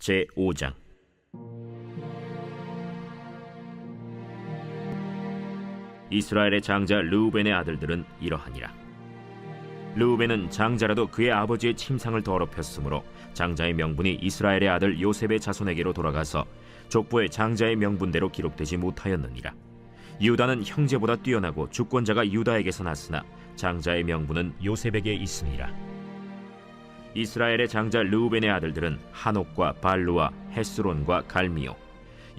제5장. 이스라엘의 장자 르우벤의 아들들은 이러하니라. 르우벤은 장자라도 그의 아버지의 침상을 더럽혔으므로 장자의 명분이 이스라엘의 아들 요셉의 자손에게로 돌아가서 족보의 장자의 명분대로 기록되지 못하였느니라. 유다는 형제보다 뛰어나고 주권자가 유다에게서 났으나 장자의 명분은 요셉에게 있으니라. 이스라엘의 장자 르우벤의 아들들은 하녹과 발루와 헤스론과 갈미요.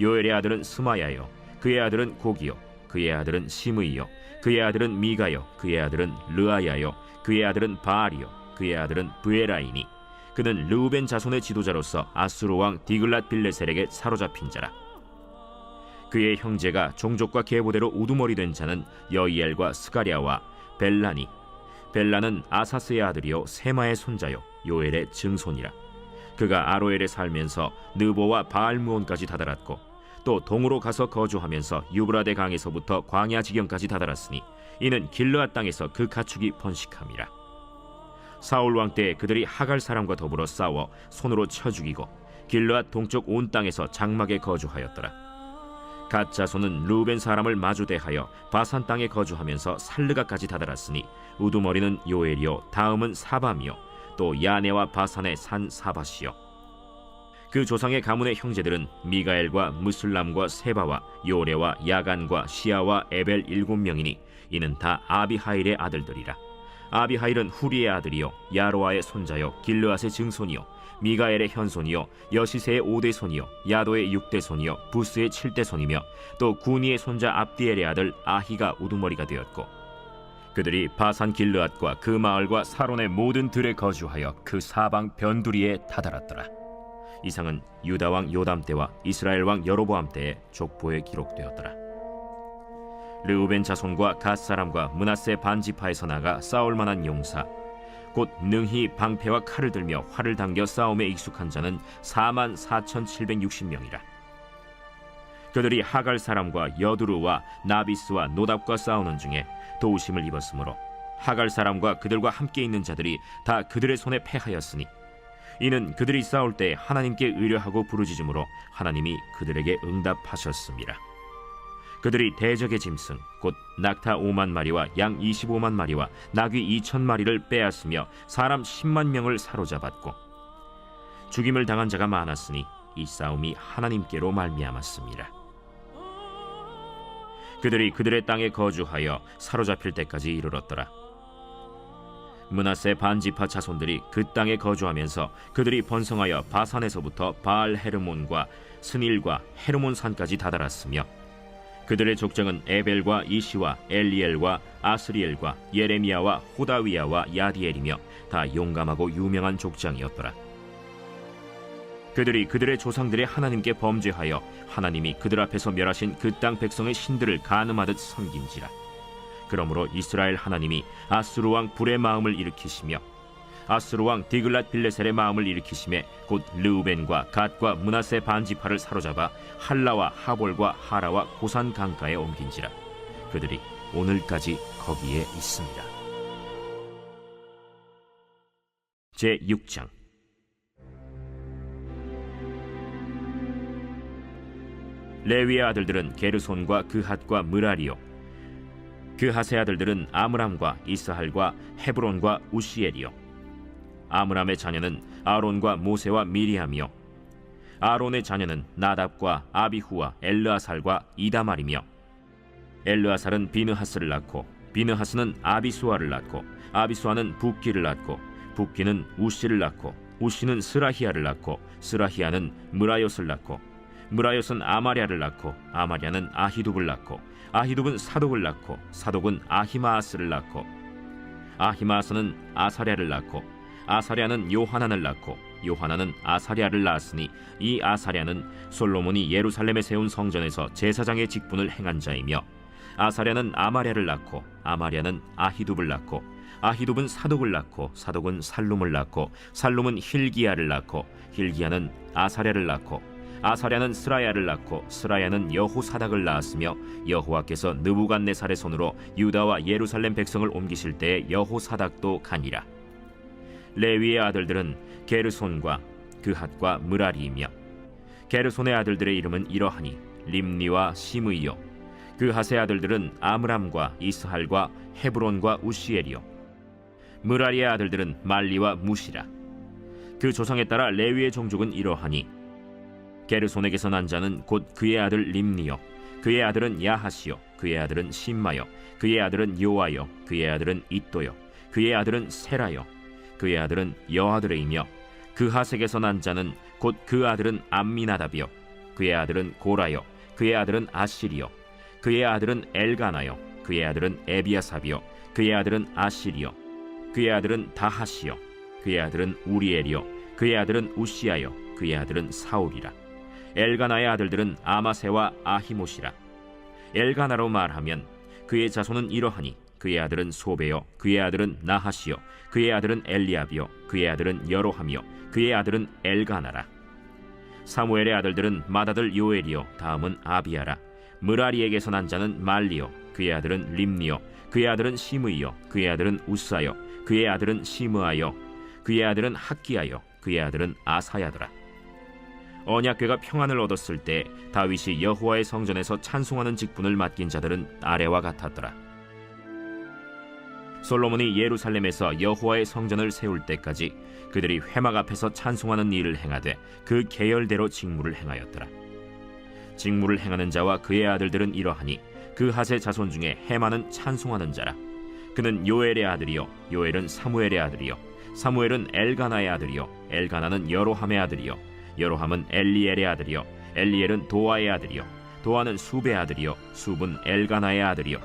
요엘의 아들은 스마야요, 그의 아들은 고기요, 그의 아들은 시므이요, 그의 아들은 미가요, 그의 아들은 르아야요, 그의 아들은 바알이요, 그의 아들은 브에라이니. 그는 르우벤 자손의 지도자로서 아수르 왕 디글랏 빌레셀에게 사로잡힌 자라. 그의 형제가 종족과 계보대로 우두머리 된 자는 여이엘과 스가랴와 벨라니. 벨라는 아사스의 아들이요 세마의 손자요 요엘의 증손이라. 그가 아로엘에 살면서 느보와 바알무온까지 다다랐고 또 동으로 가서 거주하면서 유브라데 강에서부터 광야 지경까지 다다랐으니 이는 길르앗 땅에서 그 가축이 번식함이라. 사울 왕 때 그들이 하갈 사람과 더불어 싸워 손으로 쳐 죽이고 길르앗 동쪽 온 땅에서 장막에 거주하였더라. 갓 자손은 르우벤 사람을 마주대하여 바산 땅에 거주하면서 살르가까지 다다랐으니 우두머리는 요엘이요 다음은 사밤이요 또 야네와 바산의 산 사밧이요. 그 조상의 가문의 형제들은 미가엘과 무슬람과 세바와 요레와 야간과 시아와 에벨 7명이니 이는 다 아비하일의 아들들이라. 아비하일은 후리의 아들이요 야로아의 손자요 길르앗의 증손이요 미가엘의 현손이요 여시세의 5대 손이요 야도의 6대 손이요 부스의 7대 손이며 또 구니의 손자 압디엘의 아들 아히가 우두머리가 되었고 그들이 바산 길르앗과 그 마을과 사론의 모든 들에 거주하여 그 사방 변두리에 다다랐더라. 이상은 유다 왕 요담 때와 이스라엘 왕 여로보암 때의 족보에 기록되었더라. 르우벤 자손과 갓 사람과 므낫세 반지파에서 나가 싸울 만한 용사 곧 능히 방패와 칼을 들며 활을 당겨 싸움에 익숙한 자는 44,760명이라. 그들이 하갈 사람과 여두루와 나비스와 노답과 싸우는 중에 도우심을 입었으므로 하갈 사람과 그들과 함께 있는 자들이 다 그들의 손에 패하였으니 이는 그들이 싸울 때 하나님께 의뢰하고 부르짖음으로 하나님이 그들에게 응답하셨습니다. 그들이 대적의 짐승 곧 낙타 5만 마리와 양 25만 마리와 나귀 2,000마리를 빼앗으며 사람 10만 명을 사로잡았고 죽임을 당한 자가 많았으니 이 싸움이 하나님께로 말미암았습니다. 그들이 그들의 땅에 거주하여 사로잡힐 때까지 이르렀더라. 므낫세 반지파 자손들이 그 땅에 거주하면서 그들이 번성하여 바산에서부터 바알 헤르몬과 스닐과 헤르몬 산까지 다다랐으며 그들의 족장은 에벨과 이시와 엘리엘과 아스리엘과 예레미야와 호다위야와 야디엘이며 다 용감하고 유명한 족장이었더라. 그들이 그들의 조상들의 하나님께 범죄하여 하나님이 그들 앞에서 멸하신 그 땅 백성의 신들을 간음하듯 섬긴지라. 그러므로 이스라엘 하나님이 아수르 왕 불의 마음을 일으키시며 아수르 왕 디글랏 빌레셀의 마음을 일으키심에 곧 르우벤과 갓과 므낫세 반지파를 사로잡아 할라와 하볼과 하라와 고산 강가에 옮긴지라. 그들이 오늘까지 거기에 있습니다. 제6장. 레위의 아들들은 게르손과 그핫과 므라리요. 그핫의 아들들은 아므람과 이스할과 헤브론과 우시엘이요. 아므람의 자녀는 아론과 모세와 미리암이요. 아론의 자녀는 나답과 아비후와 엘르아살과 이다말이며 엘르아살은 비느하스를 낳고 비느하스는 아비수아를 낳고 아비수아는 붓기를 낳고 붓기는 우시를 낳고 우시는 스라히야를 낳고 스라히야는 므라옅을 낳고 므라옅은 아마랴를 낳고 아마랴는 아히둡을 낳고 아히둡은 사독을 낳고 사독은 아히마아스를 낳고 아히마아스는 아사랴를 낳고 아사랴는 요하난을 낳고 요하난은 아사랴를 낳았으니 이 아사랴는 솔로몬이 예루살렘에 세운 성전에서 제사장의 직분을 행한 자이며 아사랴는 아마랴를 낳고 아마랴는 아히둡을 낳고 아히둡은 사독을 낳고 사독은 살룸을 낳고 살룸은 힐기야를 낳고 힐기야는 아사랴를 낳고 아사랴는 스라야를 낳고 스라야는 여호사닥을 낳았으며 여호와께서 느부갓네살의 손으로 유다와 예루살렘 백성을 옮기실 때에 여호사닥도 가니라. 레위의 아들들은 게르손과 그핫과 므라리이며 게르손의 아들들의 이름은 이러하니 림니와 시므이요 그핫의 아들들은 아므람과 이스할과 헤브론과 우시엘이요 므라리의 아들들은 말리와 무시라. 그 조상에 따라 레위의 종족은 이러하니 게르손에게서 난 자는 곧 그의 아들 림니요 그의 아들은 야하시요 그의 아들은 심마요 그의 아들은 요아요 그의 아들은 잇도요 그의 아들은 세라요 그의 아들은 여아들이며 그핫에게서 난 자는 곧 그 아들은 암미나답이요 그의 아들은 고라요 그의 아들은 아실이요 그의 아들은 엘가나요 그의 아들은 에비아삽이요 그의 아들은 아실이요 그의 아들은 다하시요 그의 아들은 우리엘이요 그의 아들은 우시아요 그의 아들은 사울이라. 엘가나의 아들들은 아마세와 아히못이라. 엘가나로 말하면 그의 자손은 이러하니 그의 아들은 소베요 그의 아들은 나하시요 그의 아들은 엘리압이요 그의 아들은 여로함이요 그의 아들은 엘가나라. 사무엘의 아들들은 맏아들 요엘이요 다음은 아비야라. 므라리에게서 난 자는 말리요 그의 아들은 림니요 그의 아들은 시므이요 그의 아들은 우사요 그의 아들은 시므아요 그의 아들은 학기야요 그의 아들은 아사야더라. 언약궤가 평안을 얻었을 때 다윗이 여호와의 성전에서 찬송하는 직분을 맡긴 자들은 아래와 같았더라. 솔로몬이 예루살렘에서 여호와의 성전을 세울 때까지 그들이 회막 앞에서 찬송하는 일을 행하되 그 계열대로 직무를 행하였더라. 직무를 행하는 자와 그의 아들들은 이러하니 그핫의 자손 중에 헤만은 찬송하는 자라. 그는 요엘의 아들이요 요엘은 사무엘의 아들이요 사무엘은 엘가나의 아들이요 엘가나는 여로함의 아들이요 여로함은 엘리엘의 아들이요 엘리엘은 도아의 아들이요 도아는 숲의 아들이요 숲은 엘가나의 아들이요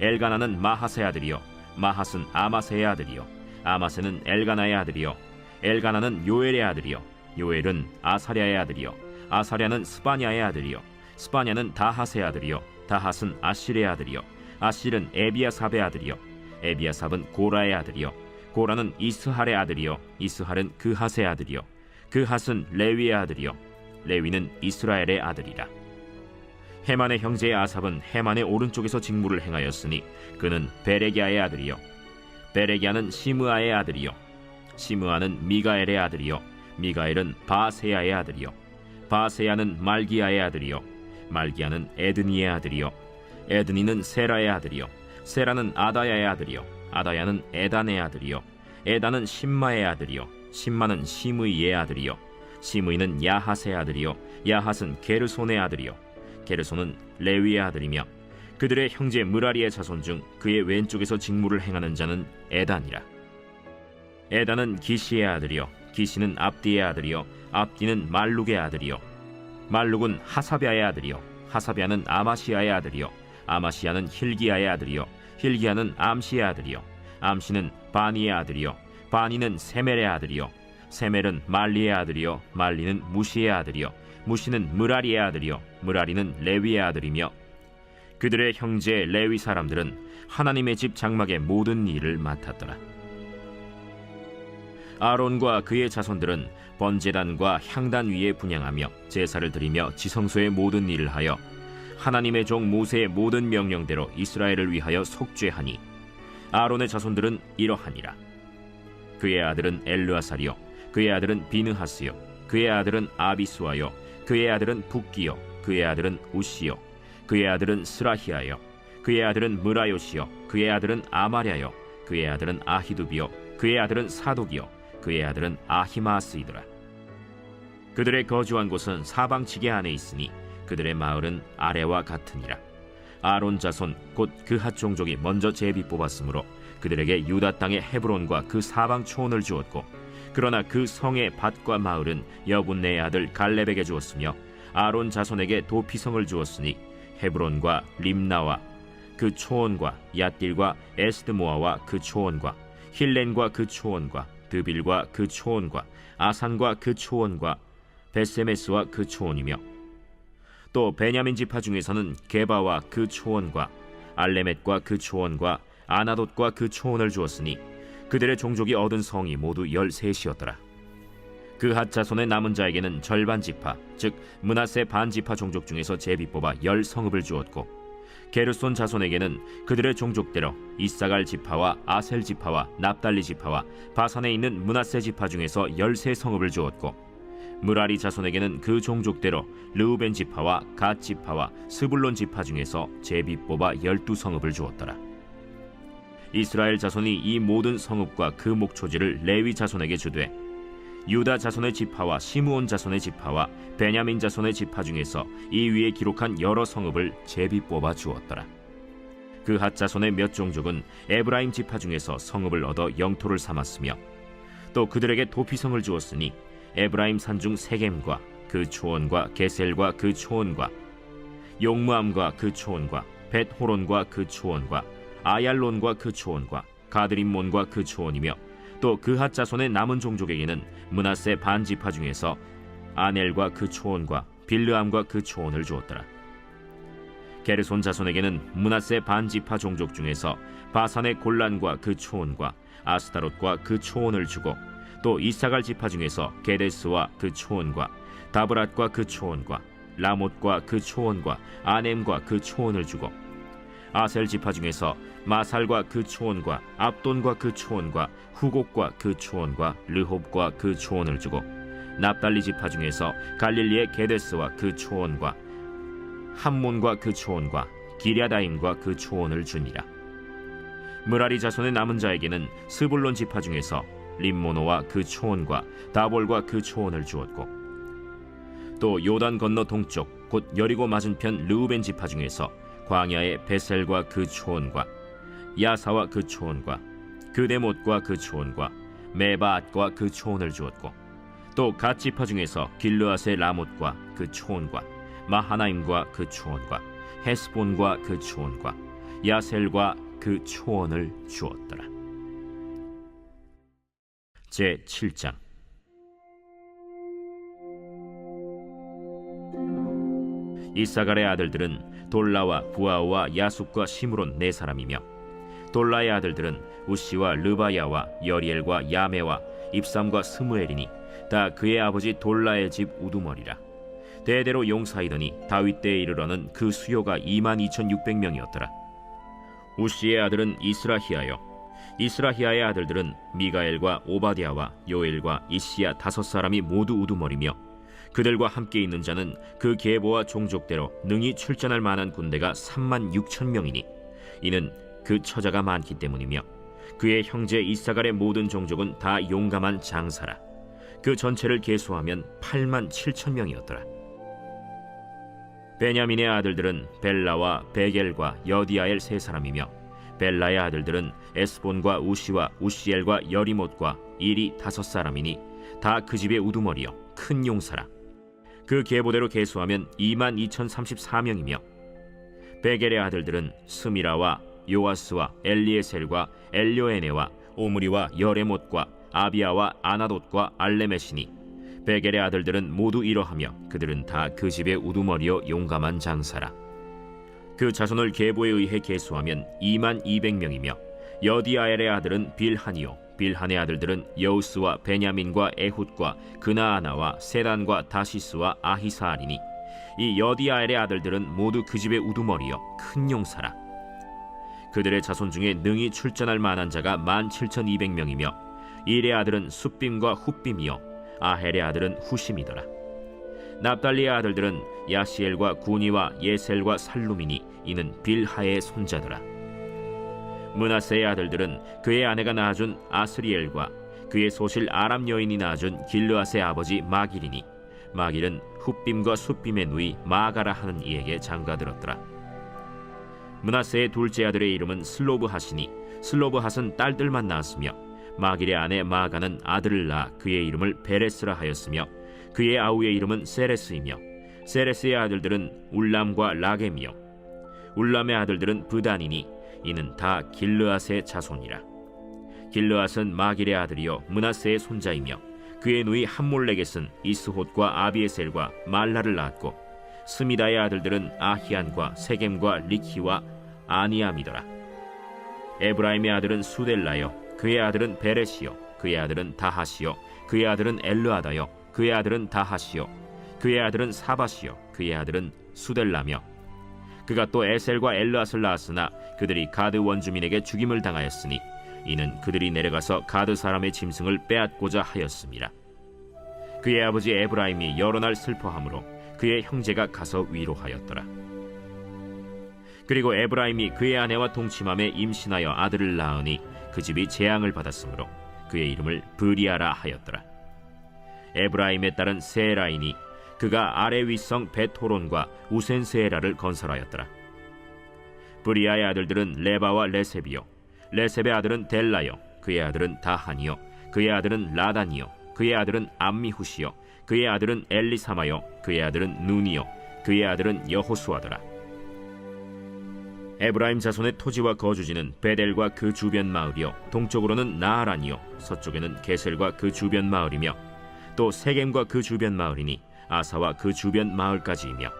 엘가나는 마핫의 아들이요 마핫은 아마세의 아들이요 아마세는 엘가나의 아들이요 엘가나는 요엘의 아들이요 요엘은 아사랴의 아들이요 아사랴는 스바냐의 아들이요 스바냐는 다핫의 아들이요 다핫은 아실의 아들이요 아실은 에비아삽의 아들이요 에비아삽은 고라의 아들이요 고라는 이스할의 아들이요 이스할은 그핫의 아들이요 그핫은 레위의 아들이요 레위는 이스라엘의 아들이라. 헤만의 형제 아삽은 헤만의 오른쪽에서 직무를 행하였으니 그는 베레기야의 아들이요 베레기야는 시므아의 아들이요 시므아는 미가엘의 아들이요 미가엘은 바세야의 아들이요 바세야는 말기야의 아들이요 말기야는 에드니의 아들이요 에드니는 세라의 아들이요 세라는 아다야의 아들이요 아다야는 에단의 아들이요 에단은 심마의 아들이요 심마는 시므이의 아들이요 시므이는 야핫의 아들이요 야핫은 게르손의 아들이요 게르손은 레위의 아들이며 그들의 형제 므라리의 자손 중 그의 왼쪽에서 직무를 행하는 자는 에단이라. 에단은 기시의 아들이요 기시는 압디의 아들이요 압디는 말룩의 아들이요 말룩은 하사비아의 아들이요 하사비아는 아마시아의 아들이요 아마시아는 힐기야의 아들이요 힐기야는 암시의 아들이요 암시는 바니의 아들이요 바니는 세멜의 아들이요 세멜은 말리의 아들이요 말리는 무시의 아들이요 무시는 므라리의 아들이요 므라리는 레위의 아들이며 그들의 형제 레위 사람들은 하나님의 집 장막의 모든 일을 맡았더라. 아론과 그의 자손들은 번제단과 향단 위에 분향하며 제사를 드리며 지성소의 모든 일을 하여 하나님의 종 모세의 모든 명령대로 이스라엘을 위하여 속죄하니 아론의 자손들은 이러하니라. 그의 아들은 엘르아살이요 그의 아들은 비느하스요 그의 아들은 아비수아요 그의 아들은 붓기요 그의 아들은 우시요 그의 아들은 스라히아요 그의 아들은 므라요시요 그의 아들은 아마랴요 그의 아들은 아히두비요 그의 아들은 사독이요 그의 아들은 아히마스이더라. 그들의 거주한 곳은 사방지게 안에 있으니 그들의 마을은 아래와 같으니라. 아론 자손 곧 그핫 종족이 먼저 제비 뽑았으므로 그들에게 유다 땅의 헤브론과 그 사방 초원을 주었고 그러나 그 성의 밭과 마을은 여분네의 아들 갈렙에게 주었으며 아론 자손에게 도피성을 주었으니 헤브론과 림나와 그 초원과 얏딜과 에스드모아와 그 초원과 힐렌과 그 초원과 드빌과 그 초원과 아산과 그 초원과 베세메스와 그 초원이며 또 베냐민 지파 중에서는 게바와 그 초원과 알레멧과 그 초원과 아나돗과 그 초원을 주었으니 그들의 종족이 얻은 성이 모두 13이었더라. 그핫 자손의 남은 자에게는 절반 지파 즉 므낫세 반 지파 종족 중에서 제비 뽑아 10성읍을 주었고 게르손 자손에게는 그들의 종족대로 이사갈 지파와 아셀 지파와 납달리 지파와 바산에 있는 므낫세 지파 중에서 13성읍을 주었고 므라리 자손에게는 그 종족대로 르우벤 지파와 갓 지파와 스불론 지파 중에서 제비 뽑아 12성읍을 주었더라. 이스라엘 자손이 이 모든 성읍과 그 목초지를 레위 자손에게 주되 유다 자손의 지파와 시므온 자손의 지파와 베냐민 자손의 지파 중에서 이 위에 기록한 여러 성읍을 제비 뽑아 주었더라. 그 핫 자손의 몇 종족은 에브라임 지파 중에서 성읍을 얻어 영토를 삼았으며 또 그들에게 도피성을 주었으니 에브라임 산중 세겜과 그 초원과 게셀과 그 초원과 용무암과 그 초원과 벳호론과 그 초원과 아얄론과 그 초원과 가드림몬과 그 초원이며 또 그핫 자손의 남은 종족에게는 므낫세 반 지파 중에서 아넬과 그 초원과 빌르암과 그 초원을 주었더라. 게르손 자손에게는 므낫세 반 지파 종족 중에서 바산의 골란과 그 초원과 아스타롯과 그 초원을 주고 또 이사갈 지파 중에서 게데스와 그 초원과 다브랏과 그 초원과 라못과 그 초원과 아넴과 그 초원을 주고 아셀 지파 중에서 마살과 그 초원과 압돈과 그 초원과 후곡과 그 초원과 르홉과 그 초원을 주고 납달리 지파 중에서 갈릴리의 게데스와 그 초원과 함몬과 그 초원과 기랴다임과 그 초원을 주니라. 므라리 자손의 남은 자에게는 스불론 지파 중에서 림모노와 그 초원과 다볼과 그 초원을 주었고 또 요단 건너 동쪽 곧 여리고 맞은편 르우벤 지파 중에서 광야의 베셀과 그 초원과 야사와 그 초원과 그데못과 그 초원과 메바앗과 그 초원을 주었고 또 갓 지파 중에서 길르앗의 라못과 그 초원과 마하나임과 그 초원과 헤스본과 그 초원과 야셀과 그 초원을 주었더라. 제7장. 이사갈의 아들들은 돌라와 부아와 야숫과 시므론 네 사람이며 돌라의 아들들은 우시와 르바야와 여리엘과 야메와 입삼과 스무엘이니 다 그의 아버지 돌라의 집 우두머리라. 대대로 용사이더니 다윗 때에 이르러는 그 수요가 22,600명이었더라. 우시의 아들은 이스라히야요 이스라히야의 아들들은 미가엘과 오바댜와 요엘과 이시야 5사람이 모두 우두머리며 그들과 함께 있는 자는 그 계보와 종족대로 능히 출전할 만한 군대가 36,000명이니 이는 그 처자가 많기 때문이며 그의 형제 이사갈의 모든 종족은 다 용감한 장사라. 그 전체를 계수하면 87,000명이었더라. 베냐민의 아들들은 벨라와 베겔과 여디아엘 3사람이며 벨라의 아들들은 에스본과 우시와 우시엘과 여리못과 일이 5사람이니 다 그 집의 우두머리요 큰 용사라. 그 계보대로 계수하면 22,034명이며 베겔의 아들들은 스미라와 요아스와 엘리에셀과 엘료에네와 오므리와 여레못과 아비아와 아나돗과 알레메시니 베겔의 아들들은 모두 이러하며 그들은 다 그 집의 우두머리요 용감한 장사라. 그 자손을 계보에 의해 계수하면 22,200명이며 여디아엘의 아들은 빌하니요 빌한의 아들들은 여우스와 베냐민과 에훗과 그나아나와 세단과 다시스와 아히사알이니 이 여디아엘의 아들들은 모두 그 집의 우두머리요 큰 용사라. 그들의 자손 중에 능히 출전할 만한 자가 17,200명이며 일의 아들은 숫빔과 훗빔이요 아헬의 아들은 후심이더라. 납달리의 아들들은 야시엘과 구니와 예셀과 살룸이니 이는 빌하의 손자더라. 므낫세의 아들들은 그의 아내가 낳아준 아스리엘과 그의 소실 아람 여인이 낳아준 길르앗의 아버지 마길이니 마길은 훗빔과 숫빔의 누이 마가라 하는 이에게 장가들었더라. 므낫세의 둘째 아들의 이름은 슬로브핫이니 슬로브핫은 딸들만 낳았으며 마길의 아내 마가는 아들을 낳아 그의 이름을 베레스라 하였으며 그의 아우의 이름은 세레스이며 세레스의 아들들은 울람과 라겜이요 울람의 아들들은 브단이니 이는 다 길르앗의 자손이라. 길르앗은 마길의 아들이요 므낫세의 손자이며 그의 누이 함몰렉겟은 이스톳과 아비에셀과 말라를 낳았고 스미다의 아들들은 아히안과 세겜과 리키와 아니암이더라. 에브라임의 아들은 수델라요 그의 아들은 베레시요 그의 아들은 다하시요 그의 아들은 엘르아다요 그의 아들은 다하시요 그의 아들은 사바시요 그의 아들은 수델라며 그가 또 에셀과 엘르앗을 낳았으나 그들이 가드 원주민에게 죽임을 당하였으니 이는 그들이 내려가서 가드 사람의 짐승을 빼앗고자 하였음이라. 그의 아버지 에브라임이 여러 날 슬퍼하므로 그의 형제가 가서 위로하였더라. 그리고 에브라임이 그의 아내와 동침함에 임신하여 아들을 낳으니 그 집이 재앙을 받았으므로 그의 이름을 브리아라 하였더라. 에브라임의 딸은 세라이니 그가 아래 윗성 벳호론과 우센세라를 건설하였더라. 브리아의 아들들은 레바와 레셉이요, 레셉의 아들은 델라요, 그의 아들은 다한이요, 그의 아들은 라단이요, 그의 아들은 암미후시요, 그의 아들은 엘리사마요, 그의 아들은 눈이요, 그의 아들은 여호수아더라. 에브라임 자손의 토지와 거주지는 베델과 그 주변 마을이요, 동쪽으로는 나하란이요, 서쪽에는 게셀과 그 주변 마을이며, 또 세겜과 그 주변 마을이니 아사와 그 주변 마을까지이며,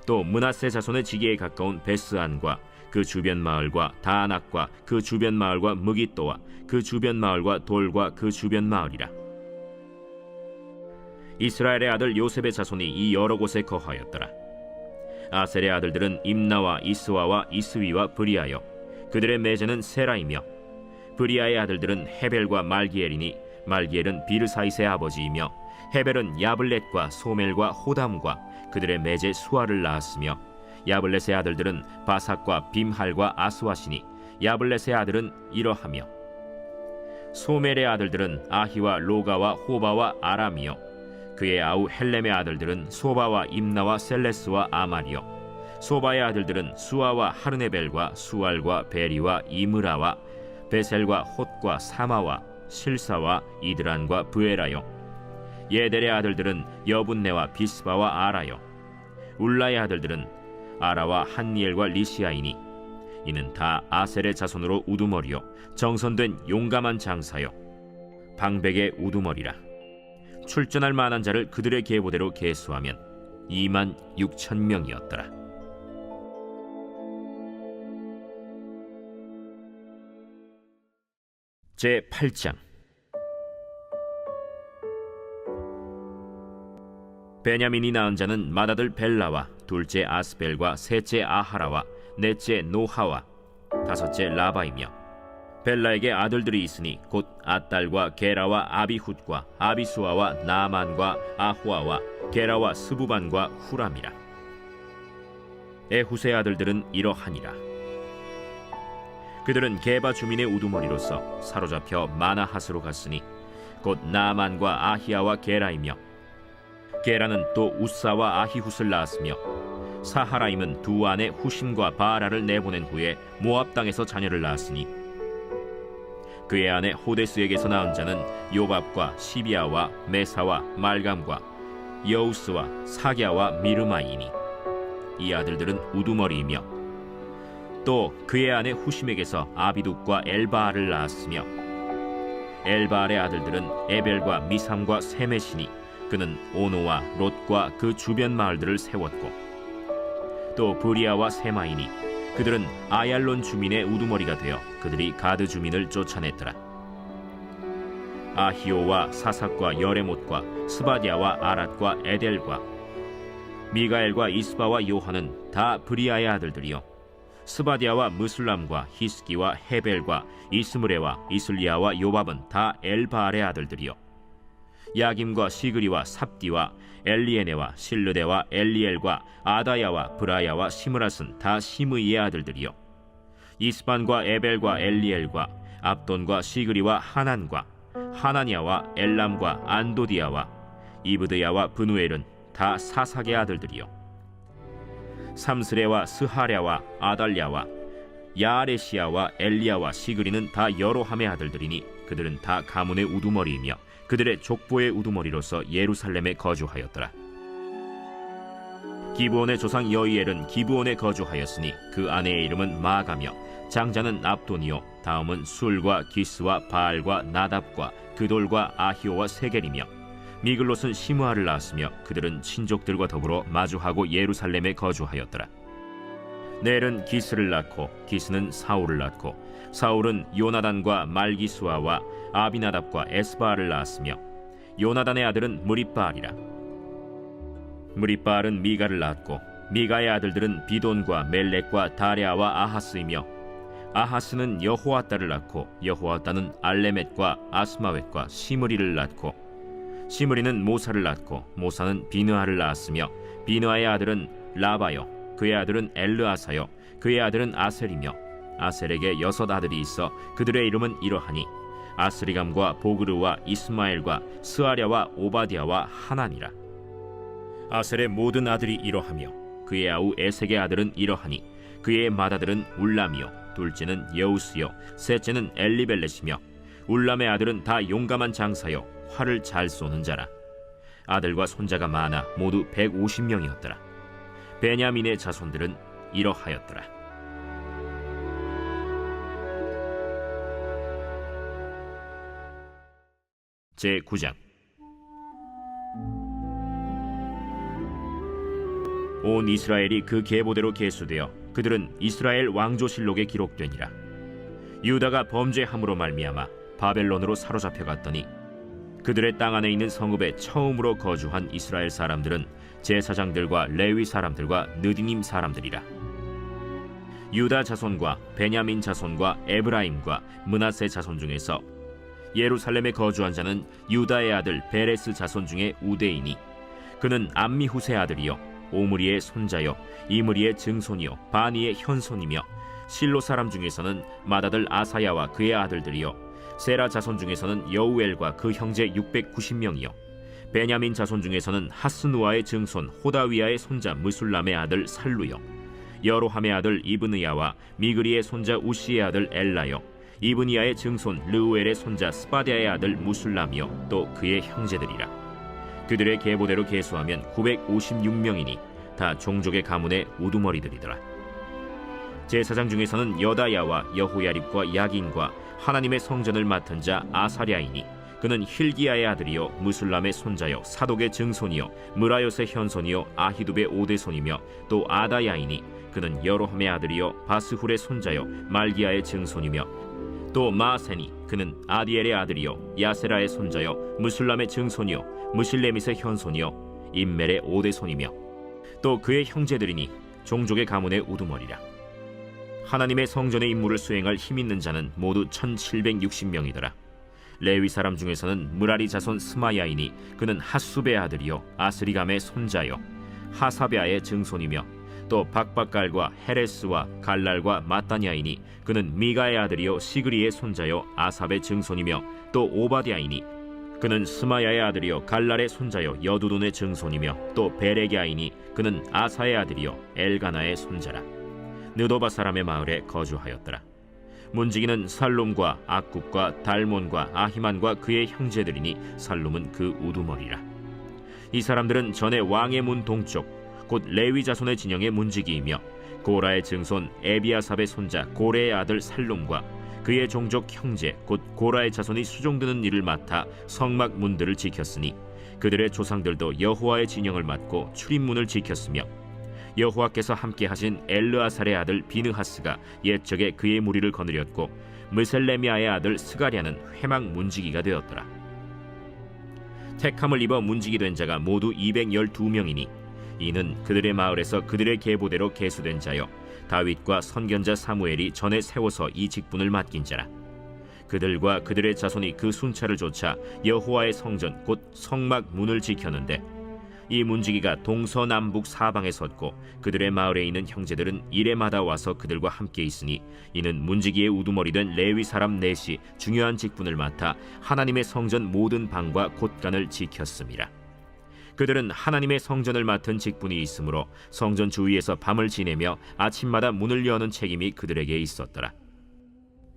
또 므낫세 자손의 지기에 가까운 베스안과 그 주변 마을과 다낙과 그 주변 마을과 무깃도와 그 주변 마을과 돌과 그 주변 마을이라. 이스라엘의 아들 요셉의 자손이 이 여러 곳에 거하였더라. 아셀의 아들들은 임나와 이스와와 이스위와 브리아요, 그들의 매제는 세라이며, 브리아의 아들들은 헤벨과 말기엘이니 말기엘은 비르사이스의 아버지이며, 헤벨은 야블렛과 소멜과 호담과 그들의 매제 수아를 낳았으며, 야블렛의 아들들은 바삭과 빔할과 아스와시니 야블렛의 아들은 이러하며, 소멜의 아들들은 아히와 로가와 호바와 아람이요, 그의 아우 헬렘의 아들들은 소바와 임나와 셀레스와 아말이요, 소바의 아들들은 수아와 하르네벨과 수알과 베리와 이므라와 베셀과 톳과 사마와 실사와 이드란과 브에라요, 예델의 아들들은 여분네와 비스바와 아라요, 울라의 아들들은 아라와 한니엘과 리시아이니 이는 다 아셀의 자손으로 우두머리요, 정선된 용감한 장사요, 방백의 우두머리라. 출전할 만한 자를 그들의 계보대로 계수하면 26,000명이었더라. 제8장. 베냐민이 낳은 자는 맏아들 벨라와 둘째 아스벨과 셋째 아하라와 넷째 노하와 다섯째 라바이며, 벨라에게 아들들이 있으니 곧 아딸과 게라와 아비훗과 아비수아와 나만과 아호아와 게라와 스부반과 후람이라. 에훗의 아들들은 이러하니라. 그들은 게바 주민의 우두머리로서 사로잡혀 마나핫으로 갔으니 곧 나만과 아히야와 게라이며, 게라는 또 우사와 아히훗을 낳았으며, 사하라임은 두 아내 후심과 바라를 내보낸 후에 모압 땅에서 자녀를 낳았으니, 그의 아내 호데스에게서 낳은 자는 요밥과 시비아와 메사와 말감과 여우스와 사갸와 미르마이니 이 아들들은 우두머리이며, 또 그의 아내 후심에게서 아비둑과 엘바알을 낳았으며, 엘바알의 아들들은 에벨과 미삼과 세메시니 그는 오노와 롯과 그 주변 마을들을 세웠고, 또 브리아와 세마이니 그들은 아얄론 주민의 우두머리가 되어 그들이 가드 주민을 쫓아냈더라. 아히오와 사삭과 여레못과 스바디아와 아랏과 에델과 미가엘과 이스바와 요한은 다 브리아의 아들들이요, 스바디아와 무슬람과 히스기와 헤벨과 이스므레와 이슬리아와 요밥은 다 엘바알의 아들들이요, 야김과 시그리와 삽디와 엘리에네와 실르데와 엘리엘과 아다야와 브라야와 시므랏은 다 시므이의 아들들이요, 이스반과 에벨과 엘리엘과 압돈과 시그리와 하난과 하나니아와 엘람과 안도디아와 이브드야와 브누엘은 다 사삭의 아들들이요, 삼스레와 스하랴와 아달랴와 야아레시아와 엘리야와 시그리는 다 여로함의 아들들이니 그들은 다 가문의 우두머리이며 그들의 족보의 우두머리로서 예루살렘에 거주하였더라. 기브온의 조상 여이엘은 기브온에 거주하였으니 그 아내의 이름은 마가며, 장자는 압돈이요, 다음은 술과 기스와 바알과 나답과 그돌과 아히오와 세겔이며, 미글롯은 시므아를 낳았으며 그들은 친족들과 더불어 마주하고 예루살렘에 거주하였더라. 넬은 기스를 낳고 기스는 사울을 낳고 사울은 요나단과 말기수아와 아비나답과 에스바알을 낳았으며, 요나단의 아들은 무립바알이라. 무립바알은 미가를 낳았고 미가의 아들들은 비돈과 멜렉과 다레아와 아하스이며, 아하스는 여호아따를 낳고 여호아따는 알레멧과 아스마웻과 시므리를 낳고, 시므리는 모사를 낳고 모사는 비느하를 낳았으며 비느하의 아들은 라바요 그의 아들은 엘르아사요 그의 아들은 아셀이며 아셀에게 6 아들이 있어 그들의 이름은 이러하니 아스리감과 보그르와 이스마엘과 스아랴와 오바디아와 하나니라. 아셀의 모든 아들이 이러하며 그의 아우 에색의 아들은 이러하니 그의 맏아들은 울람이요 둘째는 여우스요 셋째는 엘리벨렛이며 울람의 아들은 다 용감한 장사요 활을 잘 쏘는 자라. 아들과 손자가 많아 모두 150명이었더라. 베냐민의 자손들은 이러하였더라. 제9장. 온 이스라엘이 그 계보대로 계수되어 그들은 이스라엘 왕조실록에 기록되니라. 유다가 범죄함으로 말미암아 바벨론으로 사로잡혀 갔더니 그들의 땅 안에 있는 성읍에 처음으로 거주한 이스라엘 사람들은 제사장들과 레위 사람들과 느디님 사람들이라. 유다 자손과 베냐민 자손과 에브라임과 므낫세 자손 중에서 예루살렘에 거주한 자는 유다의 아들 베레스 자손 중에 우대이니 그는 암미후세 아들이요 오므리의 손자요 이므리의 증손이요 바니의 현손이며 실로 사람 중에서는 맏아들 아사야와 그의 아들들이요 세라 자손 중에서는 여우엘과 그 형제 690명이요 베냐민 자손 중에서는 하스누아의 증손 호다위아의 손자 무술람의 아들 살루요 여로함의 아들 이브느야와 미그리의 손자 우시의 아들 엘라요 이브니야의 증손 르우엘의 손자 스바디아의 아들 무술람이요 또 그의 형제들이라. 그들의 계보대로 계수하면 956명이니 다 종족의 가문의 우두머리들이더라. 제사장 중에서는 여다야와 여호야립과 야긴과 하나님의 성전을 맡은 자 아사랴이니 그는 힐기야의 아들이요 무술람의 손자요 사독의 증손이요 무라요스의 현손이요 아히두베의 오대손이며 또 아다야이니 그는 여로함의 아들이요 바스훌의 손자요 말기야의 증손이며 또 마세니 그는 아디엘의 아들이요 야세라의 손자요 무술람의 증손이요 무실레밋의 현손이요 임멜의 오대손이며 또 그의 형제들이니 종족의 가문의 우두머리라. 하나님의 성전의 임무를 수행할 힘 있는 자는 모두 1760명이더라. 레위 사람 중에서는 무라리 자손 스마야이니 그는 핫수베의 아들이요 아스리감의 손자요 하사베아의 증손이며 또 박박갈과 헤레스와 갈랄과 마따냐이니 그는 미가의 아들이요 시그리의 손자요 아삽의 증손이며 또 오바디아이니 그는 스마야의 아들이요 갈랄의 손자요 여두둔의 증손이며 또 베레기아이니 그는 아사의 아들이요 엘가나의 손자라. 느도바 사람의 마을에 거주하였더라. 문지기는 살룸과 악굽과 달몬과 아히만과 그의 형제들이니 살룸은 그 우두머리라. 이 사람들은 전에 왕의 문 동쪽 곧 레위 자손의 진영의 문지기이며 고라의 증손 에비아삽의 손자 고레의 아들 살룸과 그의 종족 형제 곧 고라의 자손이 수종드는 일을 맡아 성막 문들을 지켰으니 그들의 조상들도 여호와의 진영을 맡고 출입문을 지켰으며 여호와께서 함께 하신 엘르아살의 아들 비느하스가 옛적에 그의 무리를 거느렸고 무셀레미아의 아들 스가랴는 회막 문지기가 되었더라. 택함을 입어 문지기 된 자가 모두 212명이니 이는 그들의 마을에서 그들의 계보대로 계수된 자요 다윗과 선견자 사무엘이 전에 세워서 이 직분을 맡긴 자라. 그들과 그들의 자손이 그 순찰을 좇아 여호와의 성전 곧 성막 문을 지켰는데 이 문지기가 동서남북 사방에 섰고 그들의 마을에 있는 형제들은 이레마다 와서 그들과 함께 있으니 이는 문지기의 우두머리 된 레위 사람 넷이 중요한 직분을 맡아 하나님의 성전 모든 방과 곳간을 지켰음이라. 그들은 하나님의 성전을 맡은 직분이 있으므로 성전 주위에서 밤을 지내며 아침마다 문을 여는 책임이 그들에게 있었더라.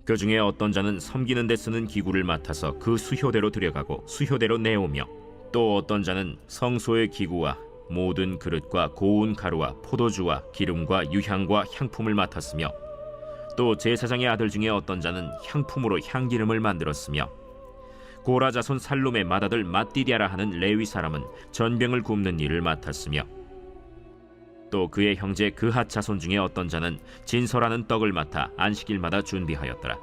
그 중에 어떤 자는 섬기는 데 쓰는 기구를 맡아서 그 수효대로 들여가고 수효대로 내오며 또 어떤 자는 성소의 기구와 모든 그릇과 고운 가루와 포도주와 기름과 유향과 향품을 맡았으며 또 제사장의 아들 중에 어떤 자는 향품으로 향기름을 만들었으며 고라 자손 살룸의 맏아들 mat디디아라 하는 레위 사람은 전병을 굽는 일을 맡았으며 또 그의 형제 그핫 자손 중에 어떤 자는 진설하는 떡을 맡아 안식일마다 준비하였더라.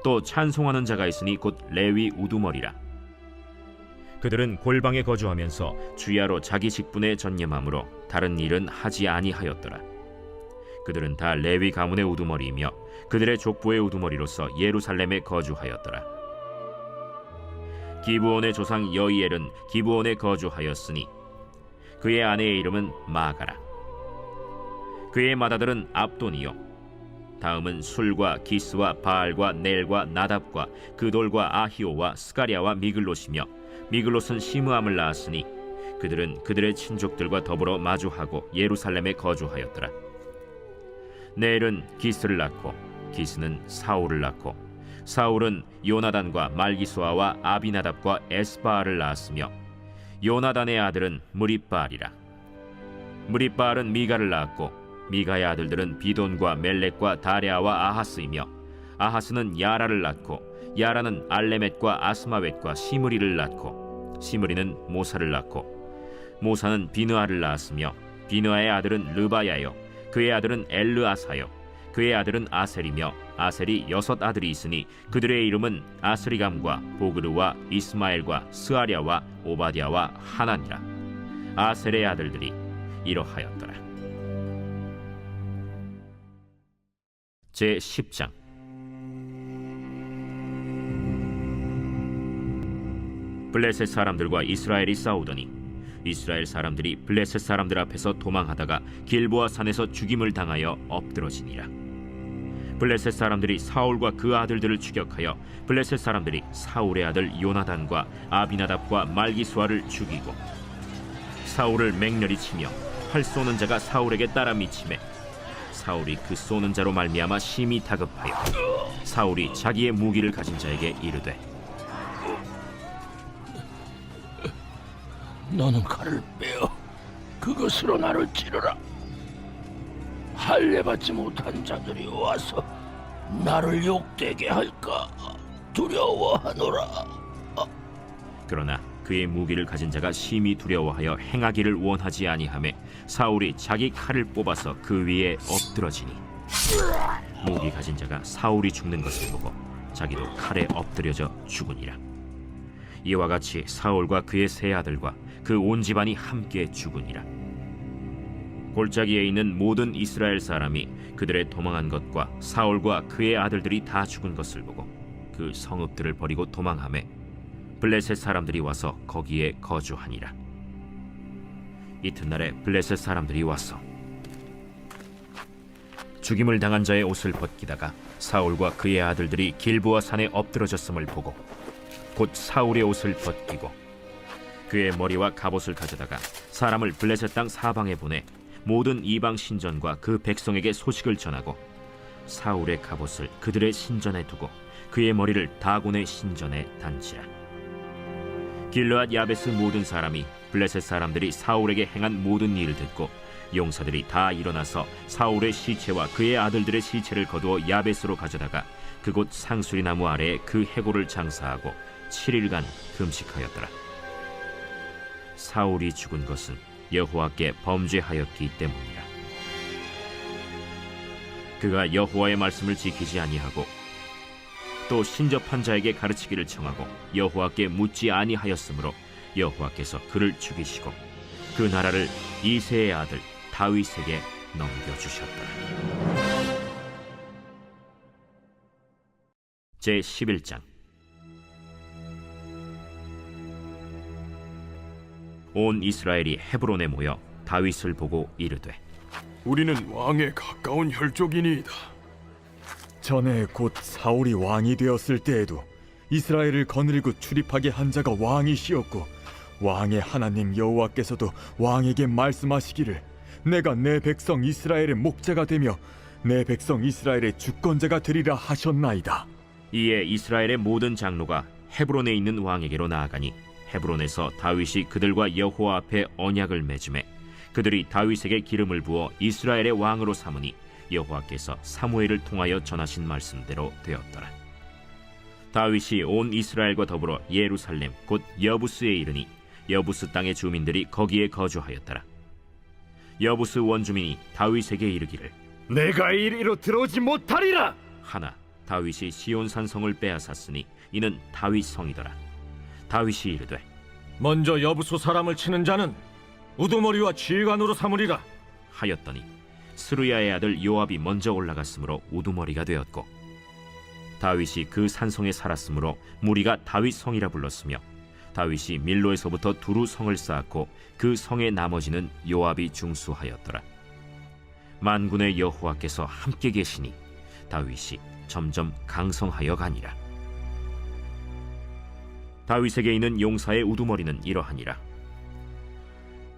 또 찬송하는 자가 있으니 곧 레위 우두머리라. 그들은 골방에 거주하면서 주야로 자기 직분에 전념함으로 다른 일은 하지 아니하였더라. 그들은 다 레위 가문의 우두머리이며 그들의 족보의 우두머리로서 예루살렘에 거주하였더라. 기브온의 조상 여이엘은 기브온에 거주하였으니 그의 아내의 이름은 마가라. 그의 맏아들은 압돈이요 다음은 술과 기스와 바알과 넬과 나답과 그돌과 아히오와 스가랴와 미글롯이며 미글롯은 시므암을 낳았으니 그들은 그들의 친족들과 더불어 마주하고 예루살렘에 거주하였더라. 넬은 기스를 낳고 기스는 사울을 낳고 사울은 요나단과 말기수아와 아비나답과 에스바알을 낳았으며 요나단의 아들은 무립바알이라. 무립바알은 미가를 낳았고 미가의 아들들은 비돈과 멜렉과 다레아와 아하스이며 아하스는 야라를 낳고 야라는 알레멧과 아스마웻과 시므리를 낳고 시므리는 모사를 낳고 모사는 비느아를 낳았으며 비느아의 아들은 르바야요 그의 아들은 엘르아사요 그의 아들은 아셀이며 아셀이 6 아들이 있으니 그들의 이름은 아스리감과 보그르와 이스마엘과 스아랴와 오바댜와 하나니라. 아셀의 아들들이 이러하였더라. 제10장. 블레셋 사람들과 이스라엘이 싸우더니 이스라엘 사람들이 블레셋 사람들 앞에서 도망하다가 길보아 산에서 죽임을 당하여 엎드러지니라. 블레셋 사람들이 사울과 그 아들들을 추격하여 블레셋 사람들이 사울의 아들 요나단과 아비나답과 말기수아를 죽이고 사울을 맹렬히 치며 활 쏘는 자가 사울에게 따라 미치매 사울이 그 쏘는 자로 말미암아 심히 다급하여 사울이 자기의 무기를 가진 자에게 이르되 너는 칼을 빼어 그것으로 나를 찌르라. 할례 받지 못한 자들이 와서 나를 욕되게 할까 두려워하노라. 그러나 그의 무기를 가진 자가 심히 두려워하여 행하기를 원하지 아니하매 사울이 자기 칼을 뽑아서 그 위에 엎드러지니 무기 가진 자가 사울이 죽는 것을 보고 자기도 칼에 엎드려져 죽으니라. 이와 같이 사울과 그의 세 아들과 그 온 집안이 함께 죽으니라. 골짜기에 있는 모든 이스라엘 사람이 그들의 도망한 것과 사울과 그의 아들들이 다 죽은 것을 보고 그 성읍들을 버리고 도망하매 블레셋 사람들이 와서 거기에 거주하니라. 이튿날에 블레셋 사람들이 와서 죽임을 당한 자의 옷을 벗기다가 사울과 그의 아들들이 길보아 산에 엎드러졌음을 보고 곧 사울의 옷을 벗기고 그의 머리와 갑옷을 가져다가 사람을 블레셋 땅 사방에 보내 모든 이방 신전과 그 백성에게 소식을 전하고 사울의 갑옷을 그들의 신전에 두고 그의 머리를 다곤의 신전에 단치라. 길르앗 야베스 모든 사람이 블레셋 사람들이 사울에게 행한 모든 일을 듣고 용사들이 다 일어나서 사울의 시체와 그의 아들들의 시체를 거두어 야베스로 가져다가 그곳 상수리 나무 아래에 그 해골을 장사하고 7일간 금식하였더라. 사울이 죽은 것은 여호와께 범죄하였기 때문이라. 그가 여호와의 말씀을 지키지 아니하고 또 신접한 자에게 가르치기를 청하고 여호와께 묻지 아니하였으므로 여호와께서 그를 죽이시고 그 나라를 이새의 아들 다윗에게 넘겨주셨더라. 제11장. 온 이스라엘이 헤브론에 모여 다윗을 보고 이르되 우리는 왕에 가까운 혈족이니이다. 전에 곧 사울이 왕이 되었을 때에도 이스라엘을 거느리고 출입하게 한 자가 왕이시었고 왕의 하나님 여호와께서도 왕에게 말씀하시기를 내가 내 백성 이스라엘의 목자가 되며 내 백성 이스라엘의 주권자가 되리라 하셨나이다. 이에 이스라엘의 모든 장로가 헤브론에 있는 왕에게로 나아가니 헤브론에서 다윗이 그들과 여호와 앞에 언약을 맺음에 그들이 다윗에게 기름을 부어 이스라엘의 왕으로 삼으니 여호와께서 사무엘을 통하여 전하신 말씀대로 되었더라. 다윗이 온 이스라엘과 더불어 예루살렘 곧 여부스에 이르니 여부스 땅의 주민들이 거기에 거주하였더라. 여부스 원주민이 다윗에게 이르기를 내가 이리로 들어오지 못하리라 하나 다윗이 시온산 성을 빼앗았으니 이는 다윗 성이더라. 다윗이 이르되 먼저 여부수 사람을 치는 자는 우두머리와 지휘관으로 삼으리라 하였더니 스루야의 아들 요압이 먼저 올라갔으므로 우두머리가 되었고 다윗이 그 산성에 살았으므로 무리가 다윗 성이라 불렀으며 다윗이 밀로에서부터 두루 성을 쌓았고 그 성의 나머지는 요압이 중수하였더라. 만군의 여호와께서 함께 계시니 다윗이 점점 강성하여 가니라. 다윗에게 있는 용사의 우두머리는 이러하니라.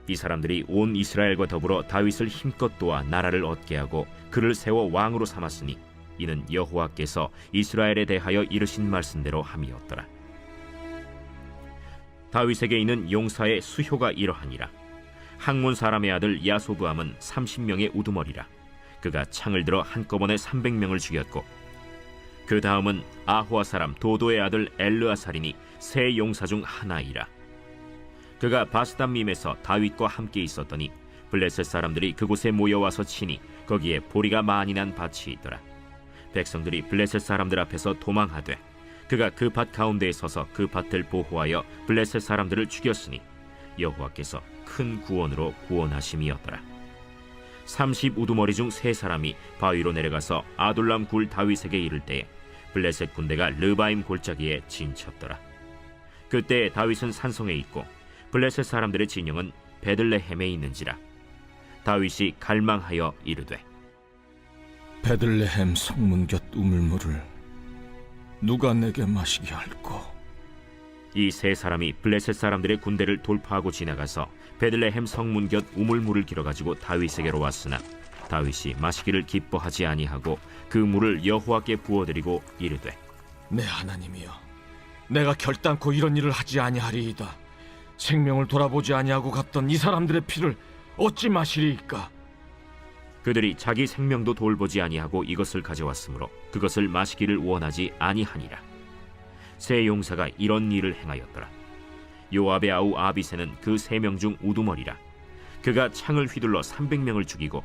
이 사람들이 온 이스라엘과 더불어 다윗을 힘껏 도와 나라를 얻게 하고 그를 세워 왕으로 삼았으니 이는 여호와께서 이스라엘에 대하여 이르신 말씀대로 함이었더라. 다윗에게 있는 용사의 수효가 이러하니라. 학몬 사람의 아들 야소브암은 30명의 우두머리라. 그가 창을 들어 한꺼번에 300명을 죽였고, 그 다음은 아호아 사람 도도의 아들 엘르아살이니 세 용사 중 하나이라. 그가 바스담밈에서 다윗과 함께 있었더니 블레셋 사람들이 그곳에 모여와서 치니 거기에 보리가 많이 난 밭이 있더라. 백성들이 블레셋 사람들 앞에서 도망하되 그가 그 밭 가운데에 서서 그 밭을 보호하여 블레셋 사람들을 죽였으니 여호와께서 큰 구원으로 구원하심이었더라. 30 우두머리 중 세 사람이 바위로 내려가서 아둘람 굴 다윗에게 이를 때에 블레셋 군대가 르바임 골짜기에 진쳤더라. 그때 다윗은 산성에 있고 블레셋 사람들의 진영은 베들레헴에 있는지라. 다윗이 갈망하여 이르되 베들레헴 성문 곁 우물물을 누가 내게 마시게 할꼬? 이 세 사람이 블레셋 사람들의 군대를 돌파하고 지나가서 베들레헴 성문 곁 우물물을 길어가지고 다윗에게로 왔으나 다윗이 마시기를 기뻐하지 아니하고 그 물을 여호와께 부어드리고 이르되 내 하나님이여, 내가 결단코 이런 일을 하지 아니하리이다. 생명을 돌아보지 아니하고 갔던 이 사람들의 피를 어찌 마시리이까? 그들이 자기 생명도 돌보지 아니하고 이것을 가져왔으므로 그것을 마시기를 원하지 아니하니라. 세 용사가 이런 일을 행하였더라. 요압의 아우 아비새는 그 3명 중 우두머리라. 그가 창을 휘둘러 300명을 죽이고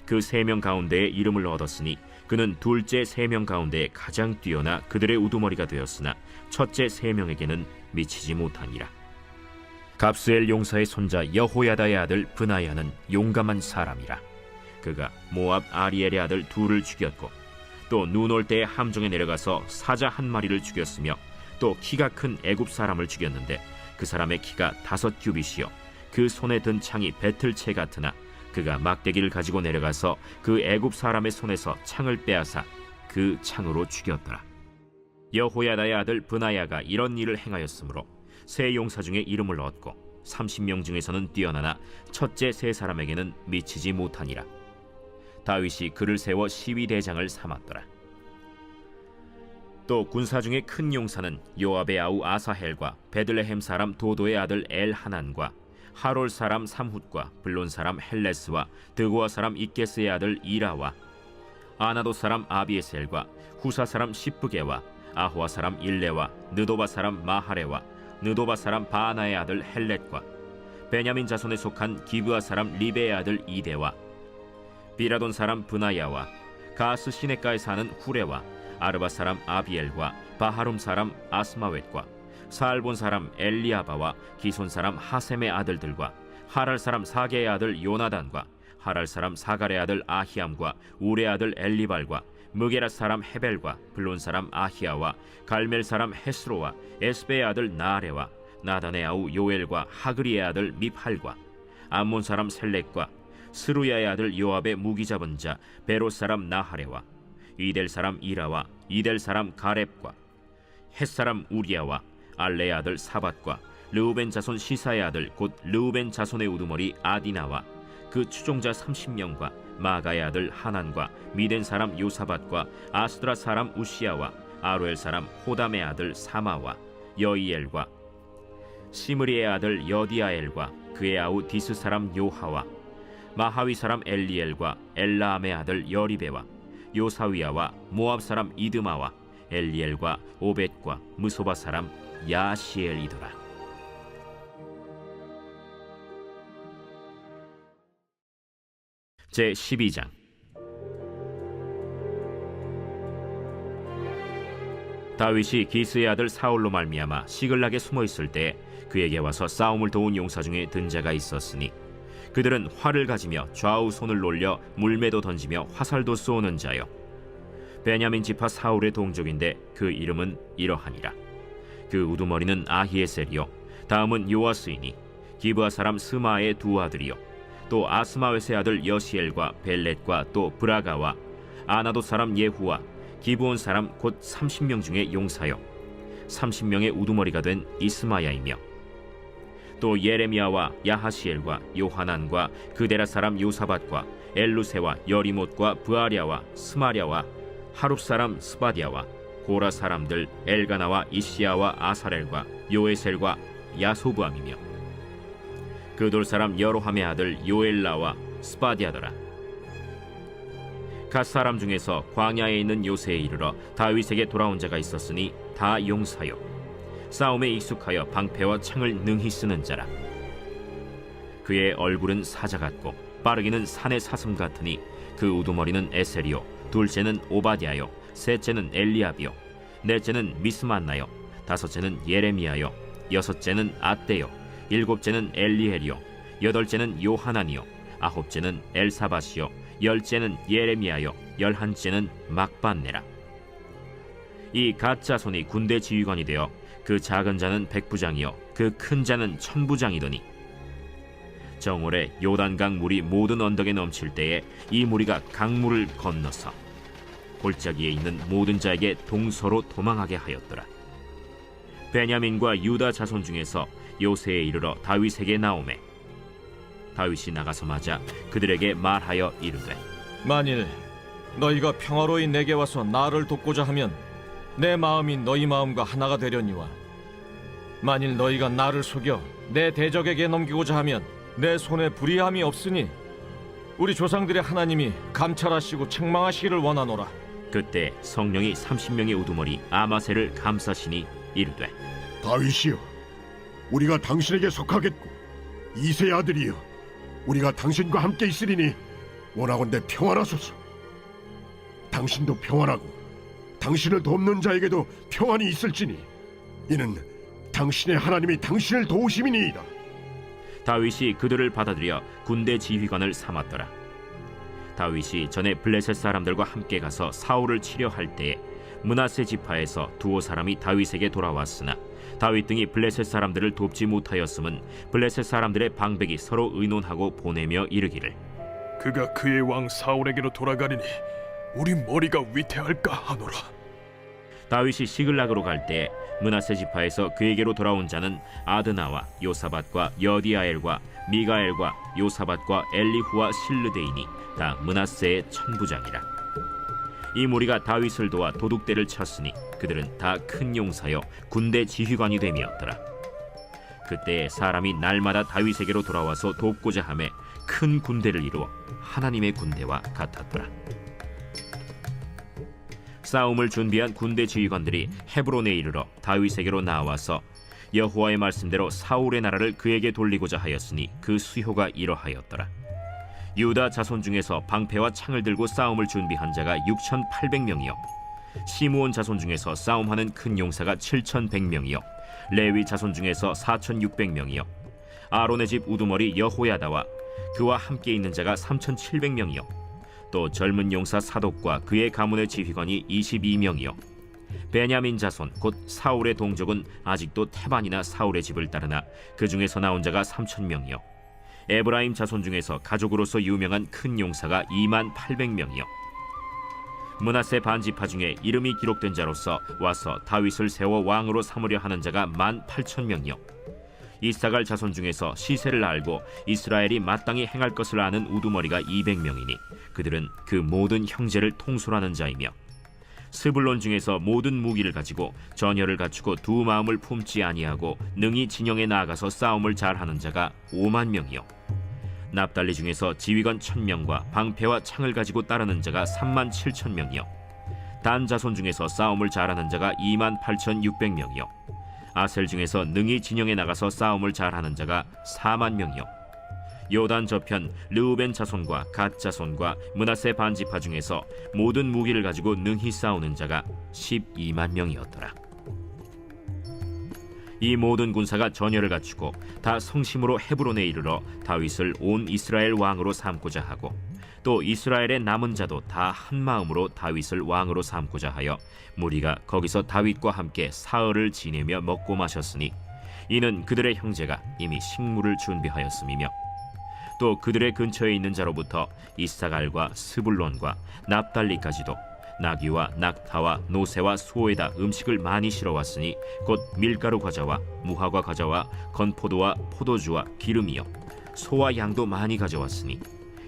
그 3명 가운데에 이름을 얻었으니 그는 둘째 3명 가운데 가장 뛰어나 그들의 우두머리가 되었으나 첫째 3명에게는 미치지 못하니라. 갑스엘 용사의 손자 여호야다의 아들 브나야는 용감한 사람이라. 그가 모압 아리엘의 아들 둘을 죽였고 또 눈 올 때에 함정에 내려가서 사자 한 마리를 죽였으며 또 키가 큰 애굽 사람을 죽였는데 그 사람의 키가 5규빗이요 그 손에 든 창이 배틀채 같으나 그가 막대기를 가지고 내려가서 그 애굽 사람의 손에서 창을 빼앗아 그 창으로 죽였더라. 여호야다의 아들 브나야가 이런 일을 행하였으므로 세 용사 중에 이름을 얻고 30명 중에서는 뛰어나나 첫째 세 사람에게는 미치지 못하니라. 다윗이 그를 세워 시위대장을 삼았더라. 또 군사 중에 큰 용사는 요압의 아우 아사헬과 베들레헴 사람 도도의 아들 엘하난과 하롤 사람 삼훗과 블론 사람 헬레스와 드고아 사람 이게스의 아들 이라와 아나도 사람 아비에셀과 후사 사람 시브게와 아호아 사람 일레와 느도바 사람 마하레와 느도바 사람 바나의 아들 헬렛과 베냐민 자손에 속한 기브아 사람 리베의 아들 이데와 비라돈 사람 브나야와 가스 시내가에 사는 후레와 아르바 사람 아비엘과 바하룸 사람 아스마웻과 사알본 사람 엘리아바와 기손 사람 하셈의 아들들과 하랄 사람 사게의 아들 요나단과 하랄 사람 사갈의 아들 아히암과 우레 아들 엘리발과 무게라 사람 헤벨과 블론 사람 아히야와 갈멜 사람 헤스로와 에스베의 아들 나아레와 나단의 아우 요엘과 하그리의 아들 미팔과 암몬 사람 셀렉과 스루야의 아들 요압의 무기 잡은 자 베롯 사람 나하레와 이델 사람 이라와 이델 사람 가렙과 헷 사람 우리야와 알레의 아들 사밧과 르우벤 자손 시사의 아들 곧 르우벤 자손의 우두머리 아디나와 그 추종자 30명과 마가의 아들 하난과 미덴 사람 요사밧과 아스드라 사람 우시야와 아로엘 사람 호담의 아들 사마와 여이엘과 시므리의 아들 여디아엘과 그의 아우 디스 사람 요하와 마하위 사람 엘리엘과 엘라암의 아들 여리베와 요사위야와 모압 사람 이드마와 엘리엘과 오벳과 무소바 사람 야시엘이더라. 제 12장. 다윗이 기스의 아들 사울로 말미암아 시글락에 숨어 있을 때 그에게 와서 싸움을 도운 용사 중에 든 자가 있었으니 그들은 활을 가지며 좌우 손을 놀려 물매도 던지며 화살도 쏘는 자요 베냐민 지파 사울의 동족인데 그 이름은 이러하니라. 그 우두머리는 아히에셀이요 다음은 요아스이니 기브아 사람 스마의 두 아들이요 또 아스마웨스의 아들 여시엘과 벨렛과 또 브라가와 아나도 사람 예후와 기브온 사람 곧 30명 중에 용사요 30명의 우두머리가 된 이스마야이며 또 예레미야와 야하시엘과 요하난과 그데라 사람 요사밧과 엘루세와 여리못과 브아랴와 스마랴와 하룹 사람 스바디아와 고라 사람들 엘가나와 이시야와 아사렐과 요에셀과 야소부암이며 그돌 사람 여로함의 아들 요엘라와 스바디아더라. 갓 사람 중에서 광야에 있는 요새에 이르러 다윗에게 돌아온 자가 있었으니 다 용사요 싸움에 익숙하여 방패와 창을 능히 쓰는 자라. 그의 얼굴은 사자 같고 빠르기는 산의 사슴 같으니 그 우두머리는 에셀이요 둘째는 오바댜요 셋째는 엘리압이요 넷째는 미스만나요 다섯째는 예레미야요 여섯째는 앗대요 일곱째는 엘리엘이요 여덟째는 요하난이요 아홉째는 엘사밧이요 열째는 예레미야요 열한째는 막반네라. 이 갓 자손이 군대 지휘관이 되어 그 작은 자는 백부장이요 그 큰 자는 천부장이더니 정월에 요단강 물이 모든 언덕에 넘칠 때에 이 무리가 강물을 건너서 골짜기에 있는 모든 자에게 동서로 도망하게 하였더라. 베냐민과 유다 자손 중에서 요새에 이르러 다윗에게 나오매 다윗이 나가서 맞아 그들에게 말하여 이르되 만일 너희가 평화로이 내게 와서 나를 돕고자 하면 내 마음이 너희 마음과 하나가 되려니와 만일 너희가 나를 속여 내 대적에게 넘기고자 하면 내 손에 불의함이 없으니 우리 조상들의 하나님이 감찰하시고 책망하시기를 원하노라. 그때 성령이 30명의 우두머리 아마셀을 감싸시니 이르되 다윗이여, 우리가 당신에게 속하겠고 이새의 아들이여, 우리가 당신과 함께 있으리니 원하건대 평안하소서. 당신도 평안하고 당신을 돕는 자에게도 평안이 있을지니 이는 당신의 하나님이 당신을 도우심이니이다. 다윗이 그들을 받아들여 군대 지휘관을 삼았더라. 다윗이 전에 블레셋 사람들과 함께 가서 사울을 치려 할 때에 므낫세 지파에서 두어 사람이 다윗에게 돌아왔으나 다윗 등이 블레셋 사람들을 돕지 못하였음은 블레셋 사람들의 방백이 서로 의논하고 보내며 이르기를 그가 그의 왕 사울에게로 돌아가리니 우리 머리가 위태할까 하노라. 다윗이 시글락으로 갈 때에 므낫세 지파에서 그에게로 돌아온 자는 아드나와 요사밧과 여디아엘과 미가엘과 요사밧과 엘리후와 실르데이니 다 므낫세의 천부장이라. 이 무리가 다윗을 도와 도둑대를 쳤으니 그들은 다 큰 용사여 군대 지휘관이 됨이었더라. 그때 사람이 날마다 다윗에게로 돌아와서 돕고자 하매 큰 군대를 이루어 하나님의 군대와 같았더라. 싸움을 준비한 군대 지휘관들이 헤브론에 이르러 다윗에게로 나와서 여호와의 말씀대로 사울의 나라를 그에게 돌리고자 하였으니 그 수효가 이러하였더라. 유다 자손 중에서 방패와 창을 들고 싸움을 준비한 자가 6,800명이요 시므온 자손 중에서 싸움하는 큰 용사가 7,100명이요 레위 자손 중에서 4,600명이요 아론의 집 우두머리 여호야다와 그와 함께 있는 자가 3,700명이요 또 젊은 용사 사독과 그의 가문의 지휘관이 22명이요 베냐민 자손 곧 사울의 동족은 아직도 태반이나 사울의 집을 따르나 그 중에서 나온 자가 3,000명이요 에브라임 자손 중에서 가족으로서 유명한 큰 용사가 28,000명이요 므낫세 반지파 중에 이름이 기록된 자로서 와서 다윗을 세워 왕으로 삼으려 하는 자가 18,000명이요 이사갈 자손 중에서 시세를 알고 이스라엘이 마땅히 행할 것을 아는 우두머리가 200명이니 그들은 그 모든 형제를 통솔하는 자이며 스불론 중에서 모든 무기를 가지고 전열을 갖추고 두 마음을 품지 아니하고 능히 진영에 나아가서 싸움을 잘하는 자가 50,000명이요 납달리 중에서 지휘관 1,000명과 방패와 창을 가지고 따르는 자가 37,000명이요 단 자손 중에서 싸움을 잘하는 자가 28,600명이요 아셀 중에서 능히 진영에 나가서 싸움을 잘하는 자가 40,000명이요 요단 저편 르우벤 자손과 갓 자손과 므낫세 반지파 중에서 모든 무기를 가지고 능히 싸우는 자가 120,000명이었더라. 이 모든 군사가 전열을 갖추고 다 성심으로 헤브론에 이르러 다윗을 온 이스라엘 왕으로 삼고자 하고 또 이스라엘의 남은 자도 다 한 마음으로 다윗을 왕으로 삼고자 하여 무리가 거기서 다윗과 함께 사흘을 지내며 먹고 마셨으니 이는 그들의 형제가 이미 식물을 준비하였음이며 또 그들의 근처에 있는 자로부터 이사갈과 스불론과 납달리까지도 나귀와 낙타와 노새와 소에다 음식을 많이 실어왔으니 곧 밀가루 과자와 무화과 과자와 건포도와 포도주와 기름이요 소와 양도 많이 가져왔으니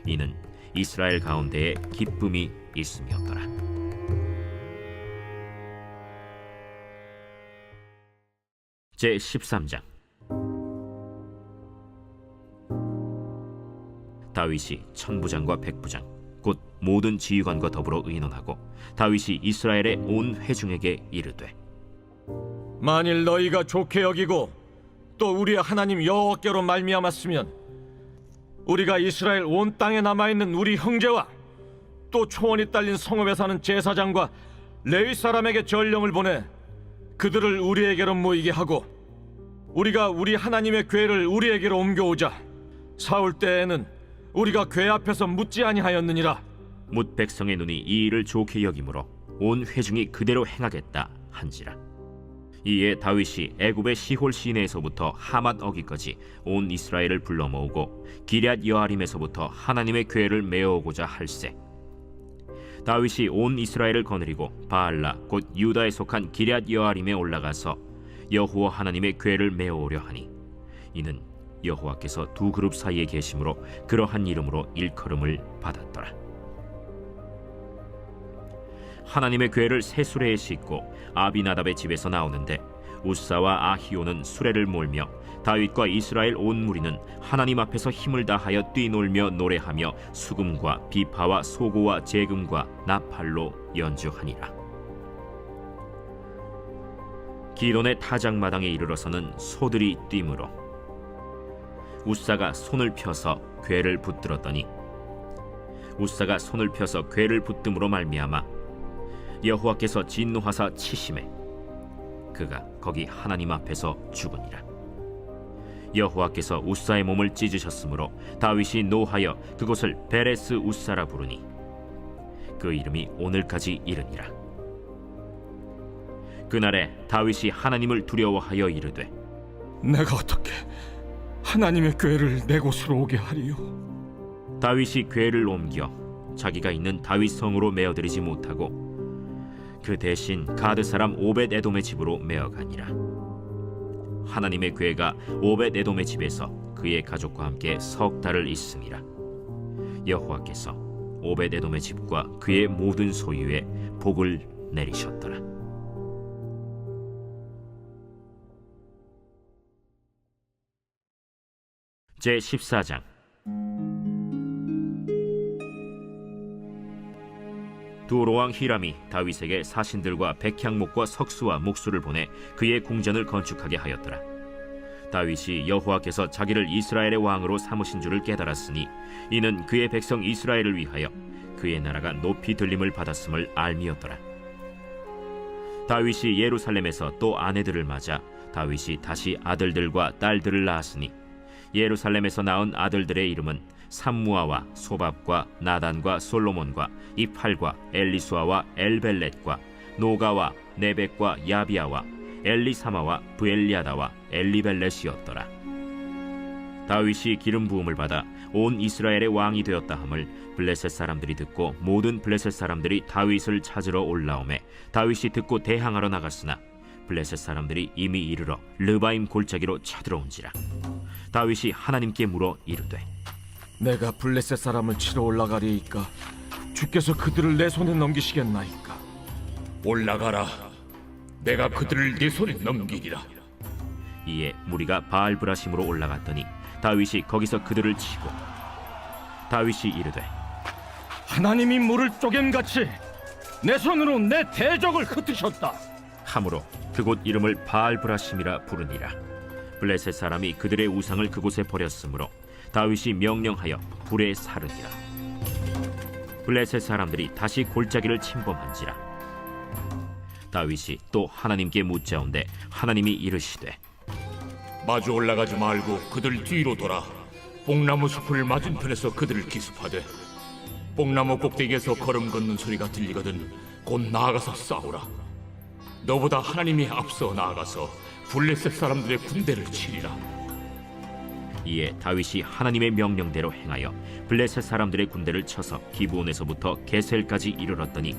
이는 이스라엘 가운데에 기쁨이 있음이었더라. 제 13장. 다윗이 천부장과 백부장 곧 모든 지휘관과 더불어 의논하고 다윗이 이스라엘의 온 회중에게 이르되 만일 너희가 좋게 여기고 또 우리의 하나님 여호와께로 말미암았으면 우리가 이스라엘 온 땅에 남아있는 우리 형제와 또 초원이 딸린 성읍에 사는 제사장과 레위 사람에게 전령을 보내 그들을 우리에게로 모이게 하고 우리가 우리 하나님의 궤를 우리에게로 옮겨오자. 사울 때에는 우리가 궤 앞에서 묻지 아니하였느니라. 뭇 백성의 눈이 이 일을 좋게 여기므로 온 회중이 그대로 행하겠다 한지라. 이에 다윗이 애굽의 시홀 시내에서부터 하맛 어기까지 온 이스라엘을 불러 모으고 기럇 여아림에서부터 하나님의 궤를 메어오고자 할세. 다윗이 온 이스라엘을 거느리고 바알라 곧 유다에 속한 기럇 여아림에 올라가서 여호와 하나님의 궤를 메어오려 하니 이는 여호와께서 두 그룹 사이에 계심으로 그러한 이름으로 일컬음을 받았더라. 하나님의 궤를 새 수레에 싣고 아비나답의 집에서 나오는데 우사와 아히오는 수레를 몰며 다윗과 이스라엘 온 무리는 하나님 앞에서 힘을 다하여 뛰놀며 노래하며 수금과 비파와 소고와 재금과 나팔로 연주하니라. 기돈의 타작마당에 이르러서는 소들이 뛰므로 우사가 손을 펴서 궤를 붙들었더니 우사가 손을 펴서 궤를 붙듦으로 말미암아 여호와께서 진노하사 치심에 그가 거기 하나님 앞에서 죽으니라. 여호와께서 우사의 몸을 찢으셨으므로 다윗이 노하여 그곳을 베레스 우사라 부르니 그 이름이 오늘까지 이르니라. 그날에 다윗이 하나님을 두려워하여 이르되 내가 어떻게 하나님의 궤를 내 곳으로 오게 하리요? 다윗이 궤를 옮겨 자기가 있는 다윗 성으로 메어들이지 못하고 그 대신 가드 사람 오벳 에돔의 집으로 메어가니라. 하나님의 궤가 오벳 에돔의 집에서 그의 가족과 함께 석 달을 있음이라. 여호와께서 오벳 에돔의 집과 그의 모든 소유에 복을 내리셨더라. 제 14장. 두로왕 히람이 다윗에게 사신들과 백향목과 석수와 목수를 보내 그의 궁전을 건축하게 하였더라. 다윗이 여호와께서 자기를 이스라엘의 왕으로 삼으신 줄을 깨달았으니 이는 그의 백성 이스라엘을 위하여 그의 나라가 높이 들림을 받았음을 알미였더라. 다윗이 예루살렘에서 또 아내들을 맞아 다윗이 다시 아들들과 딸들을 낳았으니 예루살렘에서 낳은 아들들의 이름은 삼무아와 소밥과 나단과 솔로몬과 이팔과 엘리수아와 엘벨렛과 노가와 네벡과 야비아와 엘리사마와 브엘리아다와 엘리벨렛이었더라. 다윗이 기름 부음을 받아 온 이스라엘의 왕이 되었다 함을 블레셋 사람들이 듣고 모든 블레셋 사람들이 다윗을 찾으러 올라오매 다윗이 듣고 대항하러 나갔으나 블레셋 사람들이 이미 이르러 르바임 골짜기로 쳐들어온지라. 다윗이 하나님께 물어 이르되 내가 블레셋 사람을 치러 올라가리이까 주께서 그들을 내 손에 넘기시겠나이까? 올라가라. 내가 그들을 네 손에 넘기리라. 이에 무리가 바알브라심으로 올라갔더니 다윗이 거기서 그들을 치고 다윗이 이르되 하나님이 물을 쪼갠같이 내 손으로 내 대적을 흩으셨다. 함으로 그곳 이름을 바알브라심이라 부르니라. 블레셋 사람이 그들의 우상을 그곳에 버렸으므로 다윗이 명령하여 불에 사르니라. 블레셋 사람들이 다시 골짜기를 침범한지라. 다윗이 또 하나님께 묻자온데 하나님이 이르시되 마주 올라가지 말고 그들 뒤로 돌아 뽕나무 숲을 맞은편에서 그들을 기습하되 뽕나무 꼭대기에서 걸음 걷는 소리가 들리거든 곧 나아가서 싸우라. 너보다 하나님이 앞서 나아가서 블레셋 사람들의 군대를 치리라. 이에 다윗이 하나님의 명령대로 행하여 블레셋 사람들의 군대를 쳐서 기브온에서부터 게셀까지 이르렀더니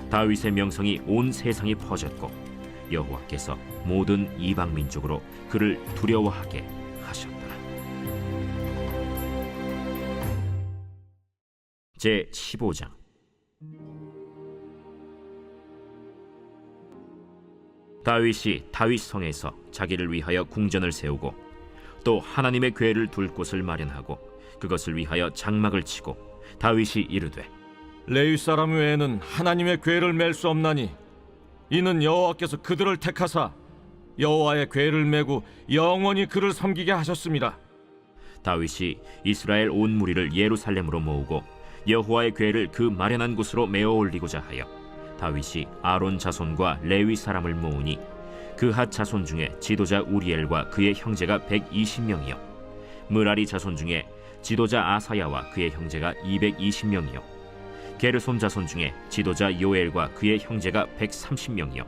다윗의 명성이 온 세상에 퍼졌고 여호와께서 모든 이방 민족으로 그를 두려워하게 하셨더라. 제 15장. 다윗이 다윗성에서 자기를 위하여 궁전을 세우고 또 하나님의 궤를 둘 곳을 마련하고 그것을 위하여 장막을 치고 다윗이 이르되 레위 사람 외에는 하나님의 궤를 맬 수 없나니 이는 여호와께서 그들을 택하사 여호와의 궤를 메고 영원히 그를 섬기게 하셨습니다. 다윗이 이스라엘 온 무리를 예루살렘으로 모으고 여호와의 궤를 그 마련한 곳으로 메어 올리고자 하여 다윗이 아론 자손과 레위 사람을 모으니 그핫 자손 중에 지도자 우리엘과 그의 형제가 120명이요 므라리 자손 중에 지도자 아사야와 그의 형제가 220명이요 게르솜 자손 중에 지도자 요엘과 그의 형제가 130명이요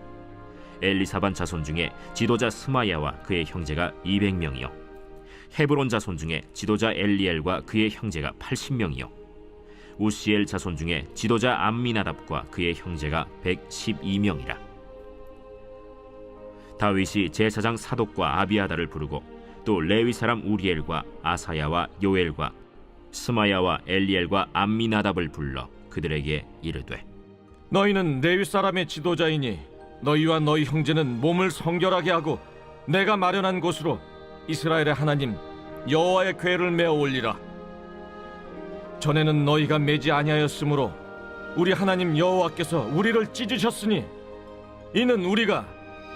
엘리사반 자손 중에 지도자 스마야와 그의 형제가 200명이요 헤브론 자손 중에 지도자 엘리엘과 그의 형제가 80명이요 우시엘 자손 중에 지도자 암미나답과 그의 형제가 112명이라. 다윗이 제사장 사독과 아비아다를 부르고 또 레위 사람 우리엘과 아사야와 요엘과 스마야와 엘리엘과 암미나답을 불러 그들에게 이르되 너희는 레위 사람의 지도자이니 너희와 너희 형제는 몸을 성결하게 하고 내가 마련한 곳으로 이스라엘의 하나님 여호와의 궤를 메어 올리라. 전에는 너희가 매지 아니하였으므로 우리 하나님 여호와께서 우리를 찢으셨으니 이는 우리가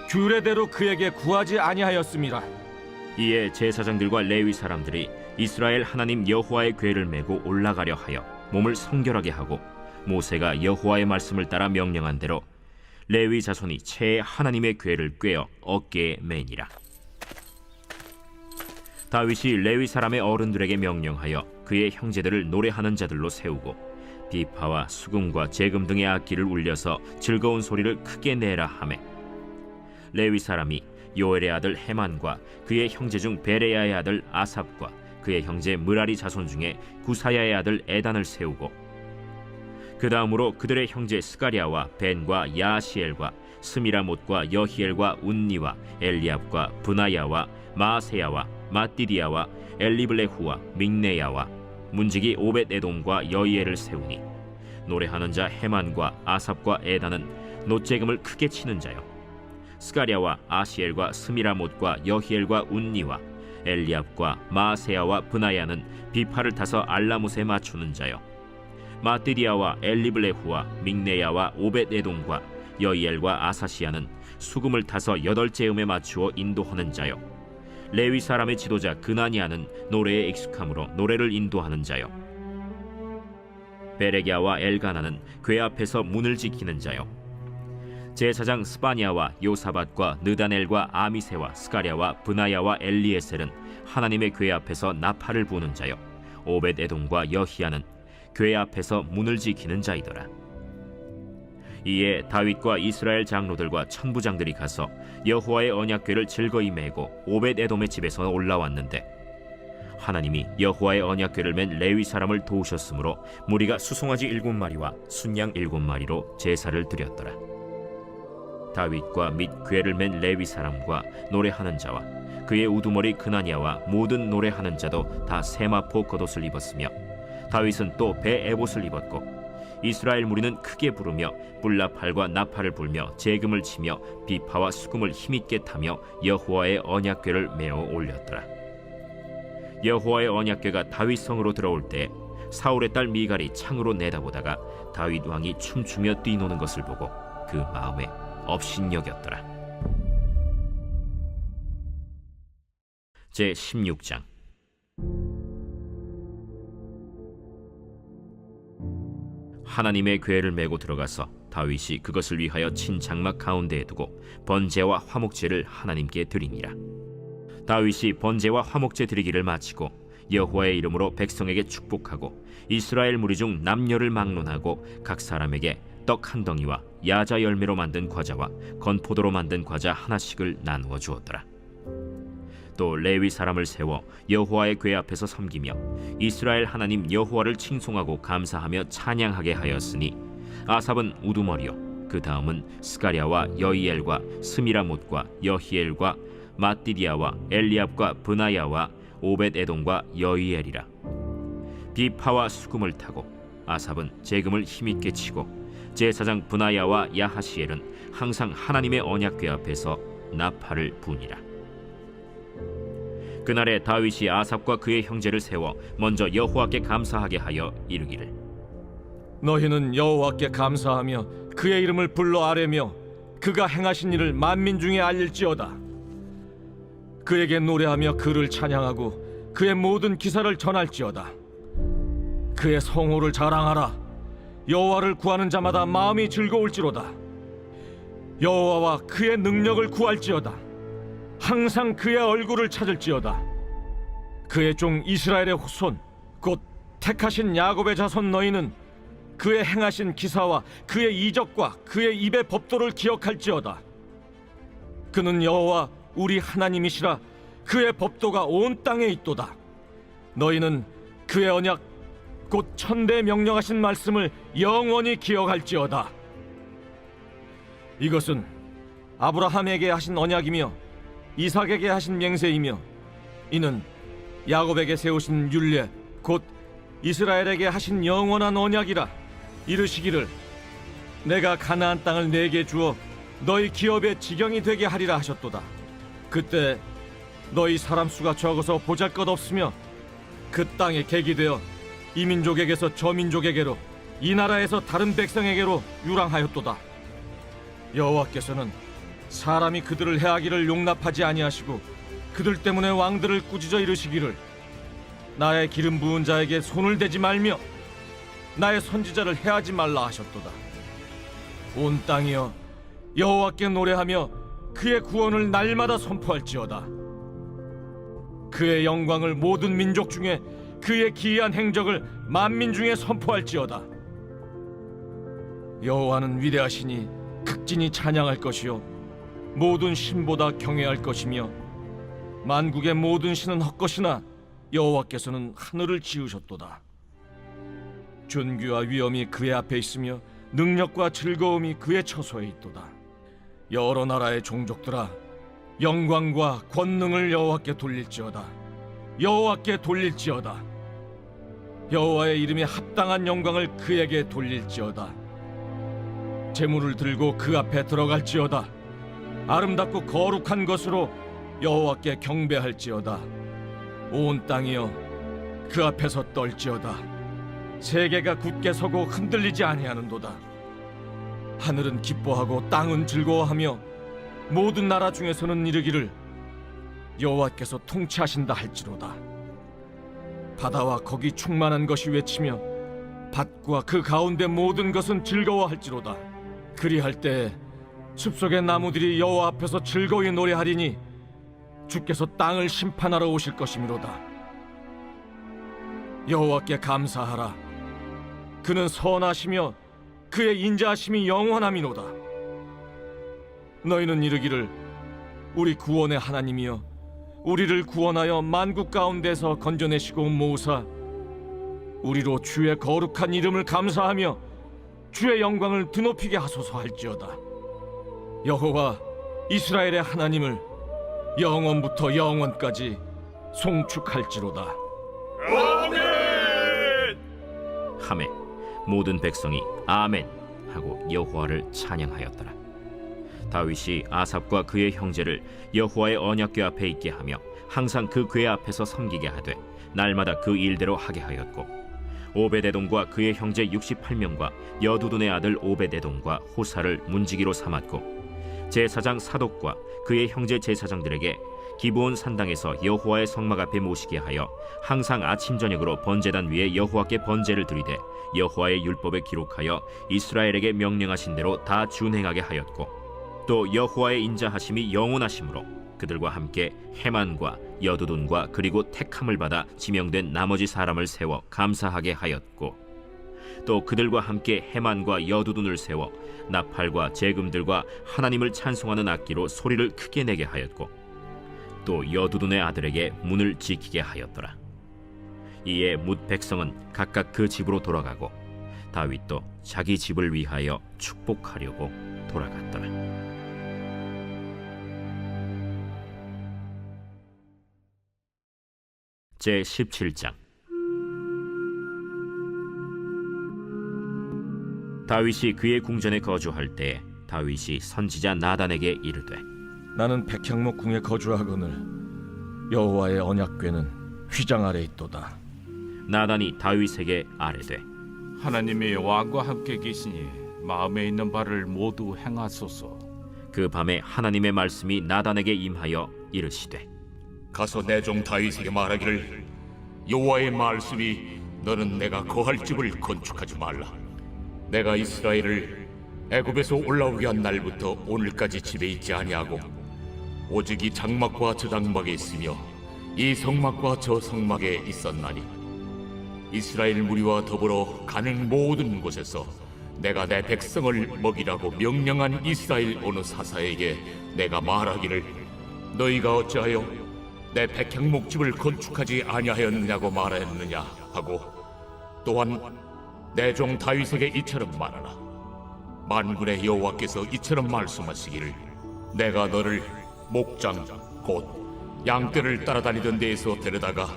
규례대로 그에게 구하지 아니하였습니다. 이에 제사장들과 레위 사람들이 이스라엘 하나님 여호와의 궤를 메고 올라가려 하여 몸을 성결하게 하고 모세가 여호와의 말씀을 따라 명령한 대로 레위 자손이 채 하나님의 궤를 꿰어 어깨에 매니라. 다윗이 레위 사람의 어른들에게 명령하여 그의 형제들을 노래하는 자들로 세우고 비파와 수금과 재금 등의 악기를 울려서 즐거운 소리를 크게 내라 하매 레위 사람이 요엘의 아들 헤만과 그의 형제 중 베레야의 아들 아삽과 그의 형제 므라리 자손 중에 구사야의 아들 에단을 세우고 그 다음으로 그들의 형제 스가랴와 벤과 야시엘과 스미라못과 여히엘과 운니와 엘리압과 브나야와 마세야와 마띠디야와 엘리블레후와 믹네야와 문지기 오벳에돔과 여이엘을 세우니 노래하는 자 헤만과 아삽과 에단은 노재금을 크게 치는 자요 스가랴와 아시엘과 스미라못과 여히엘과 운니와 엘리압과 마세야와 브나야는 비파를 타서 알라못에 맞추는 자요 마띠디야와 엘리블레후와 믹네야와 오벳에돔과 여이엘과 아사시야는 수금을 타서 8재음에 맞추어 인도하는 자요 레위 사람의 지도자 그나니아는 노래에 익숙함으로 노래를 인도하는 자요 베레갸와 엘가나는 궤 앞에서 문을 지키는 자요 제사장 스바냐와 요사밧과 느다넬과 아미세와 스가랴와 브나야와 엘리에셀은 하나님의 궤 앞에서 나팔을 부는 자요 오벳에돔과 여히야는 궤 앞에서 문을 지키는 자이더라. 이에 다윗과 이스라엘 장로들과 천부장들이 가서 여호와의 언약궤를 즐거이 메고 오벳에돔의 집에서 올라왔는데 하나님이 여호와의 언약궤를 맨 레위 사람을 도우셨으므로 무리가 수송아지 7마리와 순양 7마리로 제사를 드렸더라. 다윗과 및 궤를 맨 레위 사람과 노래하는 자와 그의 우두머리 그나니아와 모든 노래하는 자도 다 세마포 겉옷을 입었으며 다윗은 또 배 에봇을 입었고 이스라엘 무리는 크게 부르며 뿔나팔과 나팔을 불며 재금을 치며 비파와 수금을 힘있게 타며 여호와의 언약궤를 메어 올렸더라. 여호와의 언약궤가 다윗 성으로 들어올 때 사울의 딸 미갈이 창으로 내다보다가 다윗 왕이 춤추며 뛰노는 것을 보고 그 마음에 업신여겼더라. 제 16장. 하나님의 궤를 메고 들어가서 다윗이 그것을 위하여 친 장막 가운데에 두고 번제와 화목제를 하나님께 드리니라. 다윗이 번제와 화목제 드리기를 마치고 여호와의 이름으로 백성에게 축복하고 이스라엘 무리 중 남녀를 막론하고 각 사람에게 떡 한 덩이와 야자 열매로 만든 과자와 건포도로 만든 과자 하나씩을 나누어 주었더라. 또 레위 사람을 세워 여호와의 궤 앞에서 섬기며 이스라엘 하나님 여호와를 칭송하고 감사하며 찬양하게 하였으니 아삽은 우두머리요 그 다음은 스가랴와 여이엘과 스미라못과 여히엘과 마띠디아와 엘리압과 브나야와 오벳에돔과 여이엘이라. 비파와 수금을 타고 아삽은 재금을 힘있게 치고 제사장 브나야와 야하시엘은 항상 하나님의 언약궤 앞에서 나팔을 부니라. 그날에 다윗이 아삽과 그의 형제를 세워 먼저 여호와께 감사하게 하여 이르기를, 너희는 여호와께 감사하며 그의 이름을 불러 아뢰며 그가 행하신 일을 만민 중에 알릴지어다. 그에게 노래하며 그를 찬양하고 그의 모든 기사를 전할지어다. 그의 성호를 자랑하라. 여호와를 구하는 자마다 마음이 즐거울지로다. 여호와와 그의 능력을 구할지어다. 항상 그의 얼굴을 찾을지어다. 그의 종 이스라엘의 후손 곧 택하신 야곱의 자손 너희는 그의 행하신 기사와 그의 이적과 그의 입의 법도를 기억할지어다. 그는 여호와 우리 하나님이시라. 그의 법도가 온 땅에 있도다. 너희는 그의 언약 곧 천대 명령하신 말씀을 영원히 기억할지어다. 이것은 아브라함에게 하신 언약이며 이삭에게 하신 맹세이며 이는 야곱에게 세우신 율례 곧 이스라엘에게 하신 영원한 언약이라. 이르시기를 내가 가나안 땅을 내게 주어 너희 기업의 지경이 되게 하리라 하셨도다. 그때 너희 사람 수가 적어서 보잘것없으며 그 땅에 객이 되어 이 민족에게서 저 민족에게로 이 나라에서 다른 백성에게로 유랑하였도다. 여호와께서는 사람이 그들을 해하기를 용납하지 아니하시고 그들 때문에 왕들을 꾸짖어 이르시기를 나의 기름 부은 자에게 손을 대지 말며 나의 선지자를 해하지 말라 하셨도다. 온 땅이여 여호와께 노래하며 그의 구원을 날마다 선포할지어다. 그의 영광을 모든 민족 중에 그의 기이한 행적을 만민 중에 선포할지어다. 여호와는 위대하시니 극진히 찬양할 것이요 모든 신보다 경외할 것이며 만국의 모든 신은 헛것이나 여호와께서는 하늘을 지으셨도다. 존귀와 위엄이 그의 앞에 있으며 능력과 즐거움이 그의 처소에 있도다. 여러 나라의 종족들아 영광과 권능을 여호와께 돌릴지어다. 여호와께 돌릴지어다. 여호와의 이름에 합당한 영광을 그에게 돌릴지어다. 제물을 들고 그 앞에 들어갈지어다. 아름답고 거룩한 것으로 여호와께 경배할지어다. 온 땅이여 그 앞에서 떨지어다. 세계가 굳게 서고 흔들리지 아니하는도다. 하늘은 기뻐하고 땅은 즐거워하며 모든 나라 중에서는 이르기를 여호와께서 통치하신다 할지로다. 바다와 거기 충만한 것이 외치며 밭과 그 가운데 모든 것은 즐거워할지로다. 그리할 때 숲속의 나무들이 여호와 앞에서 즐거이 노래하리니 주께서 땅을 심판하러 오실 것이미로다. 여호와께 감사하라. 그는 선하시며 그의 인자하심이 영원함이로다. 너희는 이르기를 우리 구원의 하나님이여 우리를 구원하여 만국 가운데서 건져내시고 모으사 우리로 주의 거룩한 이름을 감사하며 주의 영광을 드높이게 하소서 할지어다. 여호와 이스라엘의 하나님을 영원부터 영원까지 송축할지로다. 하매 모든 백성이 아멘 하고 여호와를 찬양하였더라. 다윗이 아삽과 그의 형제를 여호와의 언약궤 앞에 있게 하며 항상 그 궤 앞에서 섬기게 하되 날마다 그 일대로 하게 하였고 오벳에돔과 그의 형제 68명과 여두둔의 아들 오벳에돔과 호사를 문지기로 삼았고 제사장 사독과 그의 형제 제사장들에게 기브온 산당에서 여호와의 성막 앞에 모시게 하여 항상 아침 저녁으로 번제단 위에 여호와께 번제를 드리되 여호와의 율법에 기록하여 이스라엘에게 명령하신 대로 다 준행하게 하였고 또 여호와의 인자하심이 영원하심으로 그들과 함께 헤만과 여두둔과 그리고 택함을 받아 지명된 나머지 사람을 세워 감사하게 하였고 또 그들과 함께 해만과 여두둔을 세워 나팔과 재금들과 하나님을 찬송하는 악기로 소리를 크게 내게 하였고 또 여두둔의 아들에게 문을 지키게 하였더라. 이에 뭇 백성은 각각 그 집으로 돌아가고 다윗도 자기 집을 위하여 축복하려고 돌아갔더라. 제 17장. 다윗이 그의 궁전에 거주할 때에 다윗이 선지자 나단에게 이르되 나는 백향목 궁에 거주하거늘 여호와의 언약궤는 휘장 아래 있도다. 나단이 다윗에게 아뢰되 하나님이 왕과 함께 계시니 마음에 있는 바를 모두 행하소서. 그 밤에 하나님의 말씀이 나단에게 임하여 이르시되 가서 내 종 다윗에게 말하기를 여호와의 말씀이 너는 내가 거할 집을 건축하지 말라. 내가 이스라엘을 애굽에서 올라오게 한 날부터 오늘까지 집에 있지 아니하고 오직 이 장막과 저 장막에 있으며 이 성막과 저 성막에 있었나니 이스라엘 무리와 더불어 가는 모든 곳에서 내가 내 백성을 먹이라고 명령한 이스라엘 어느 사사에게 내가 말하기를 너희가 어찌하여 내 백향목집을 건축하지 아니하였느냐고 말하였느냐 하고 또한 내 종 다윗에게 이처럼 말하라. 만군의 여호와께서 이처럼 말씀하시기를 내가 너를 목장 곧 양떼를 따라다니던 데에서 데려다가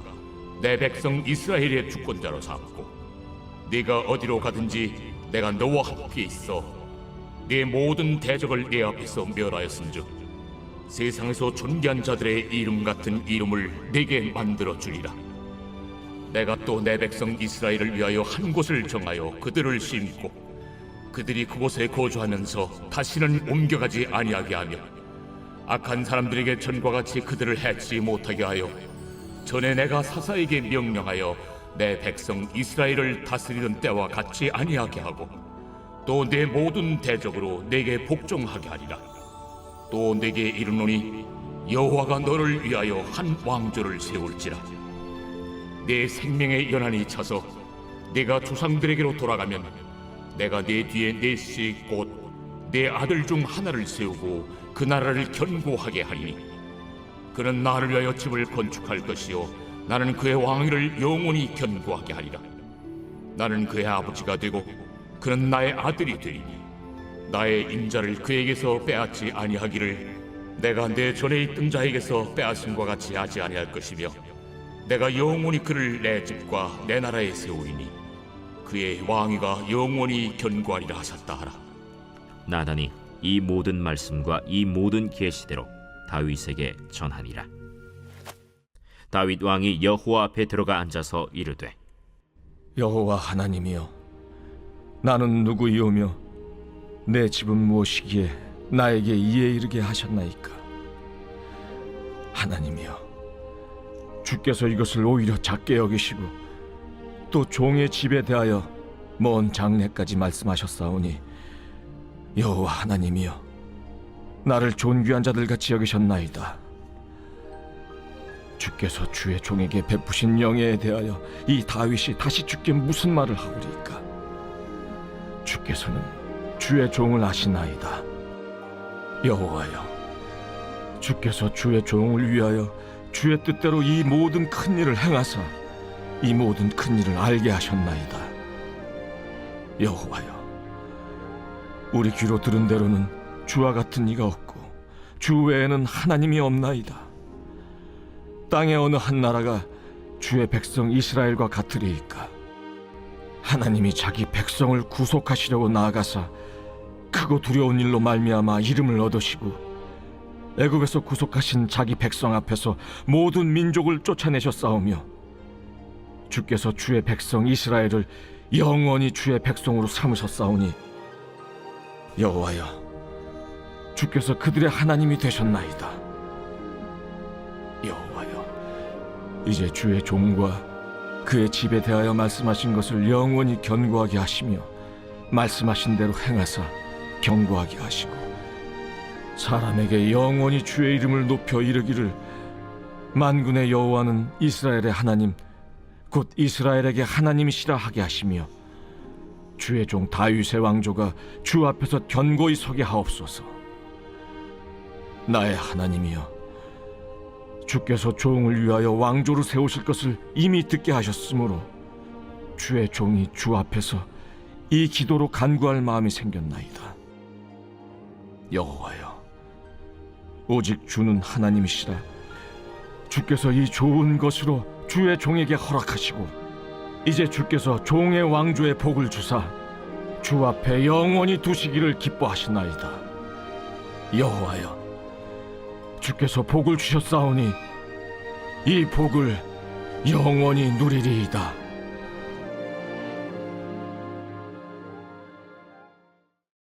내 백성 이스라엘의 주권자로 삼고 네가 어디로 가든지 내가 너와 함께 있어 네 모든 대적을 네 앞에서 멸하였은즉 세상에서 존귀한 자들의 이름 같은 이름을 네게 만들어 주리라. 내가 또 내 백성 이스라엘을 위하여 한 곳을 정하여 그들을 심고 그들이 그곳에 거주하면서 다시는 옮겨가지 아니하게 하며 악한 사람들에게 전과 같이 그들을 해치 못하게 하여 전에 내가 사사에게 명령하여 내 백성 이스라엘을 다스리던 때와 같이 아니하게 하고 또 내 모든 대적으로 내게 복종하게 하리라. 또 내게 이르노니 여호와가 너를 위하여 한 왕조를 세울지라. 내 생명의 연한이 차서 내가 조상들에게로 돌아가면 내가 내 뒤에 넷씩 곧 내 아들 중 하나를 세우고 그 나라를 견고하게 하리니 그는 나를 위하여 집을 건축할 것이요 나는 그의 왕위를 영원히 견고하게 하리라. 나는 그의 아버지가 되고 그는 나의 아들이 되리니 나의 인자를 그에게서 빼앗지 아니하기를 내가 내 전에 있던 자에게서 빼앗음과 같이 하지 아니할 것이며 내가 영원히 그를 내 집과 내 나라에 세우리니 그의 왕위가 영원히 견고하리라 하셨다 하라. 나단이 이 모든 말씀과 이 모든 계시대로 다윗에게 전하니라. 다윗 왕이 여호와 앞에 들어가 앉아서 이르되 여호와 하나님이여 나는 누구이오며 내 집은 무엇이기에 나에게 이에 이르게 하셨나이까. 하나님이여 주께서 이것을 오히려 작게 여기시고 또 종의 집에 대하여 먼 장래까지 말씀하셨사오니 여호와 하나님이여 나를 존귀한 자들같이 여기셨나이다. 주께서 주의 종에게 베푸신 영예에 대하여 이 다윗이 다시 주께 무슨 말을 하오리까. 주께서는 주의 종을 아시나이다. 여호와여 주께서 주의 종을 위하여 주의 뜻대로 이 모든 큰 일을 행하사 이 모든 큰 일을 알게 하셨나이다. 여호와여 우리 귀로 들은 대로는 주와 같은 이가 없고 주 외에는 하나님이 없나이다. 땅의 어느 한 나라가 주의 백성 이스라엘과 같으리이까. 하나님이 자기 백성을 구속하시려고 나아가사 크고 두려운 일로 말미암아 이름을 얻으시고 애굽에서 구속하신 자기 백성 앞에서 모든 민족을 쫓아내셨사오며 주께서 주의 백성 이스라엘을 영원히 주의 백성으로 삼으셨사오니 여호와여 주께서 그들의 하나님이 되셨나이다. 여호와여 이제 주의 종과 그의 집에 대하여 말씀하신 것을 영원히 견고하게 하시며 말씀하신 대로 행하사 견고하게 하시고 사람에게 영원히 주의 이름을 높여 이르기를 만군의 여호와는 이스라엘의 하나님 곧 이스라엘에게 하나님이시라 하게 하시며 주의 종 다윗의 왕조가 주 앞에서 견고히 서게 하옵소서. 나의 하나님이여, 주께서 종을 위하여 왕조를 세우실 것을 이미 듣게 하셨으므로 주의 종이 주 앞에서 이 기도로 간구할 마음이 생겼나이다. 여호와여, 오직 주는 하나님이시라. 주께서 이 좋은 것으로 주의 종에게 허락하시고 이제 주께서 종의 왕조의 복을 주사 주 앞에 영원히 두시기를 기뻐하시나이다. 여호와여, 주께서 복을 주셨사오니 이 복을 영원히 누리리이다.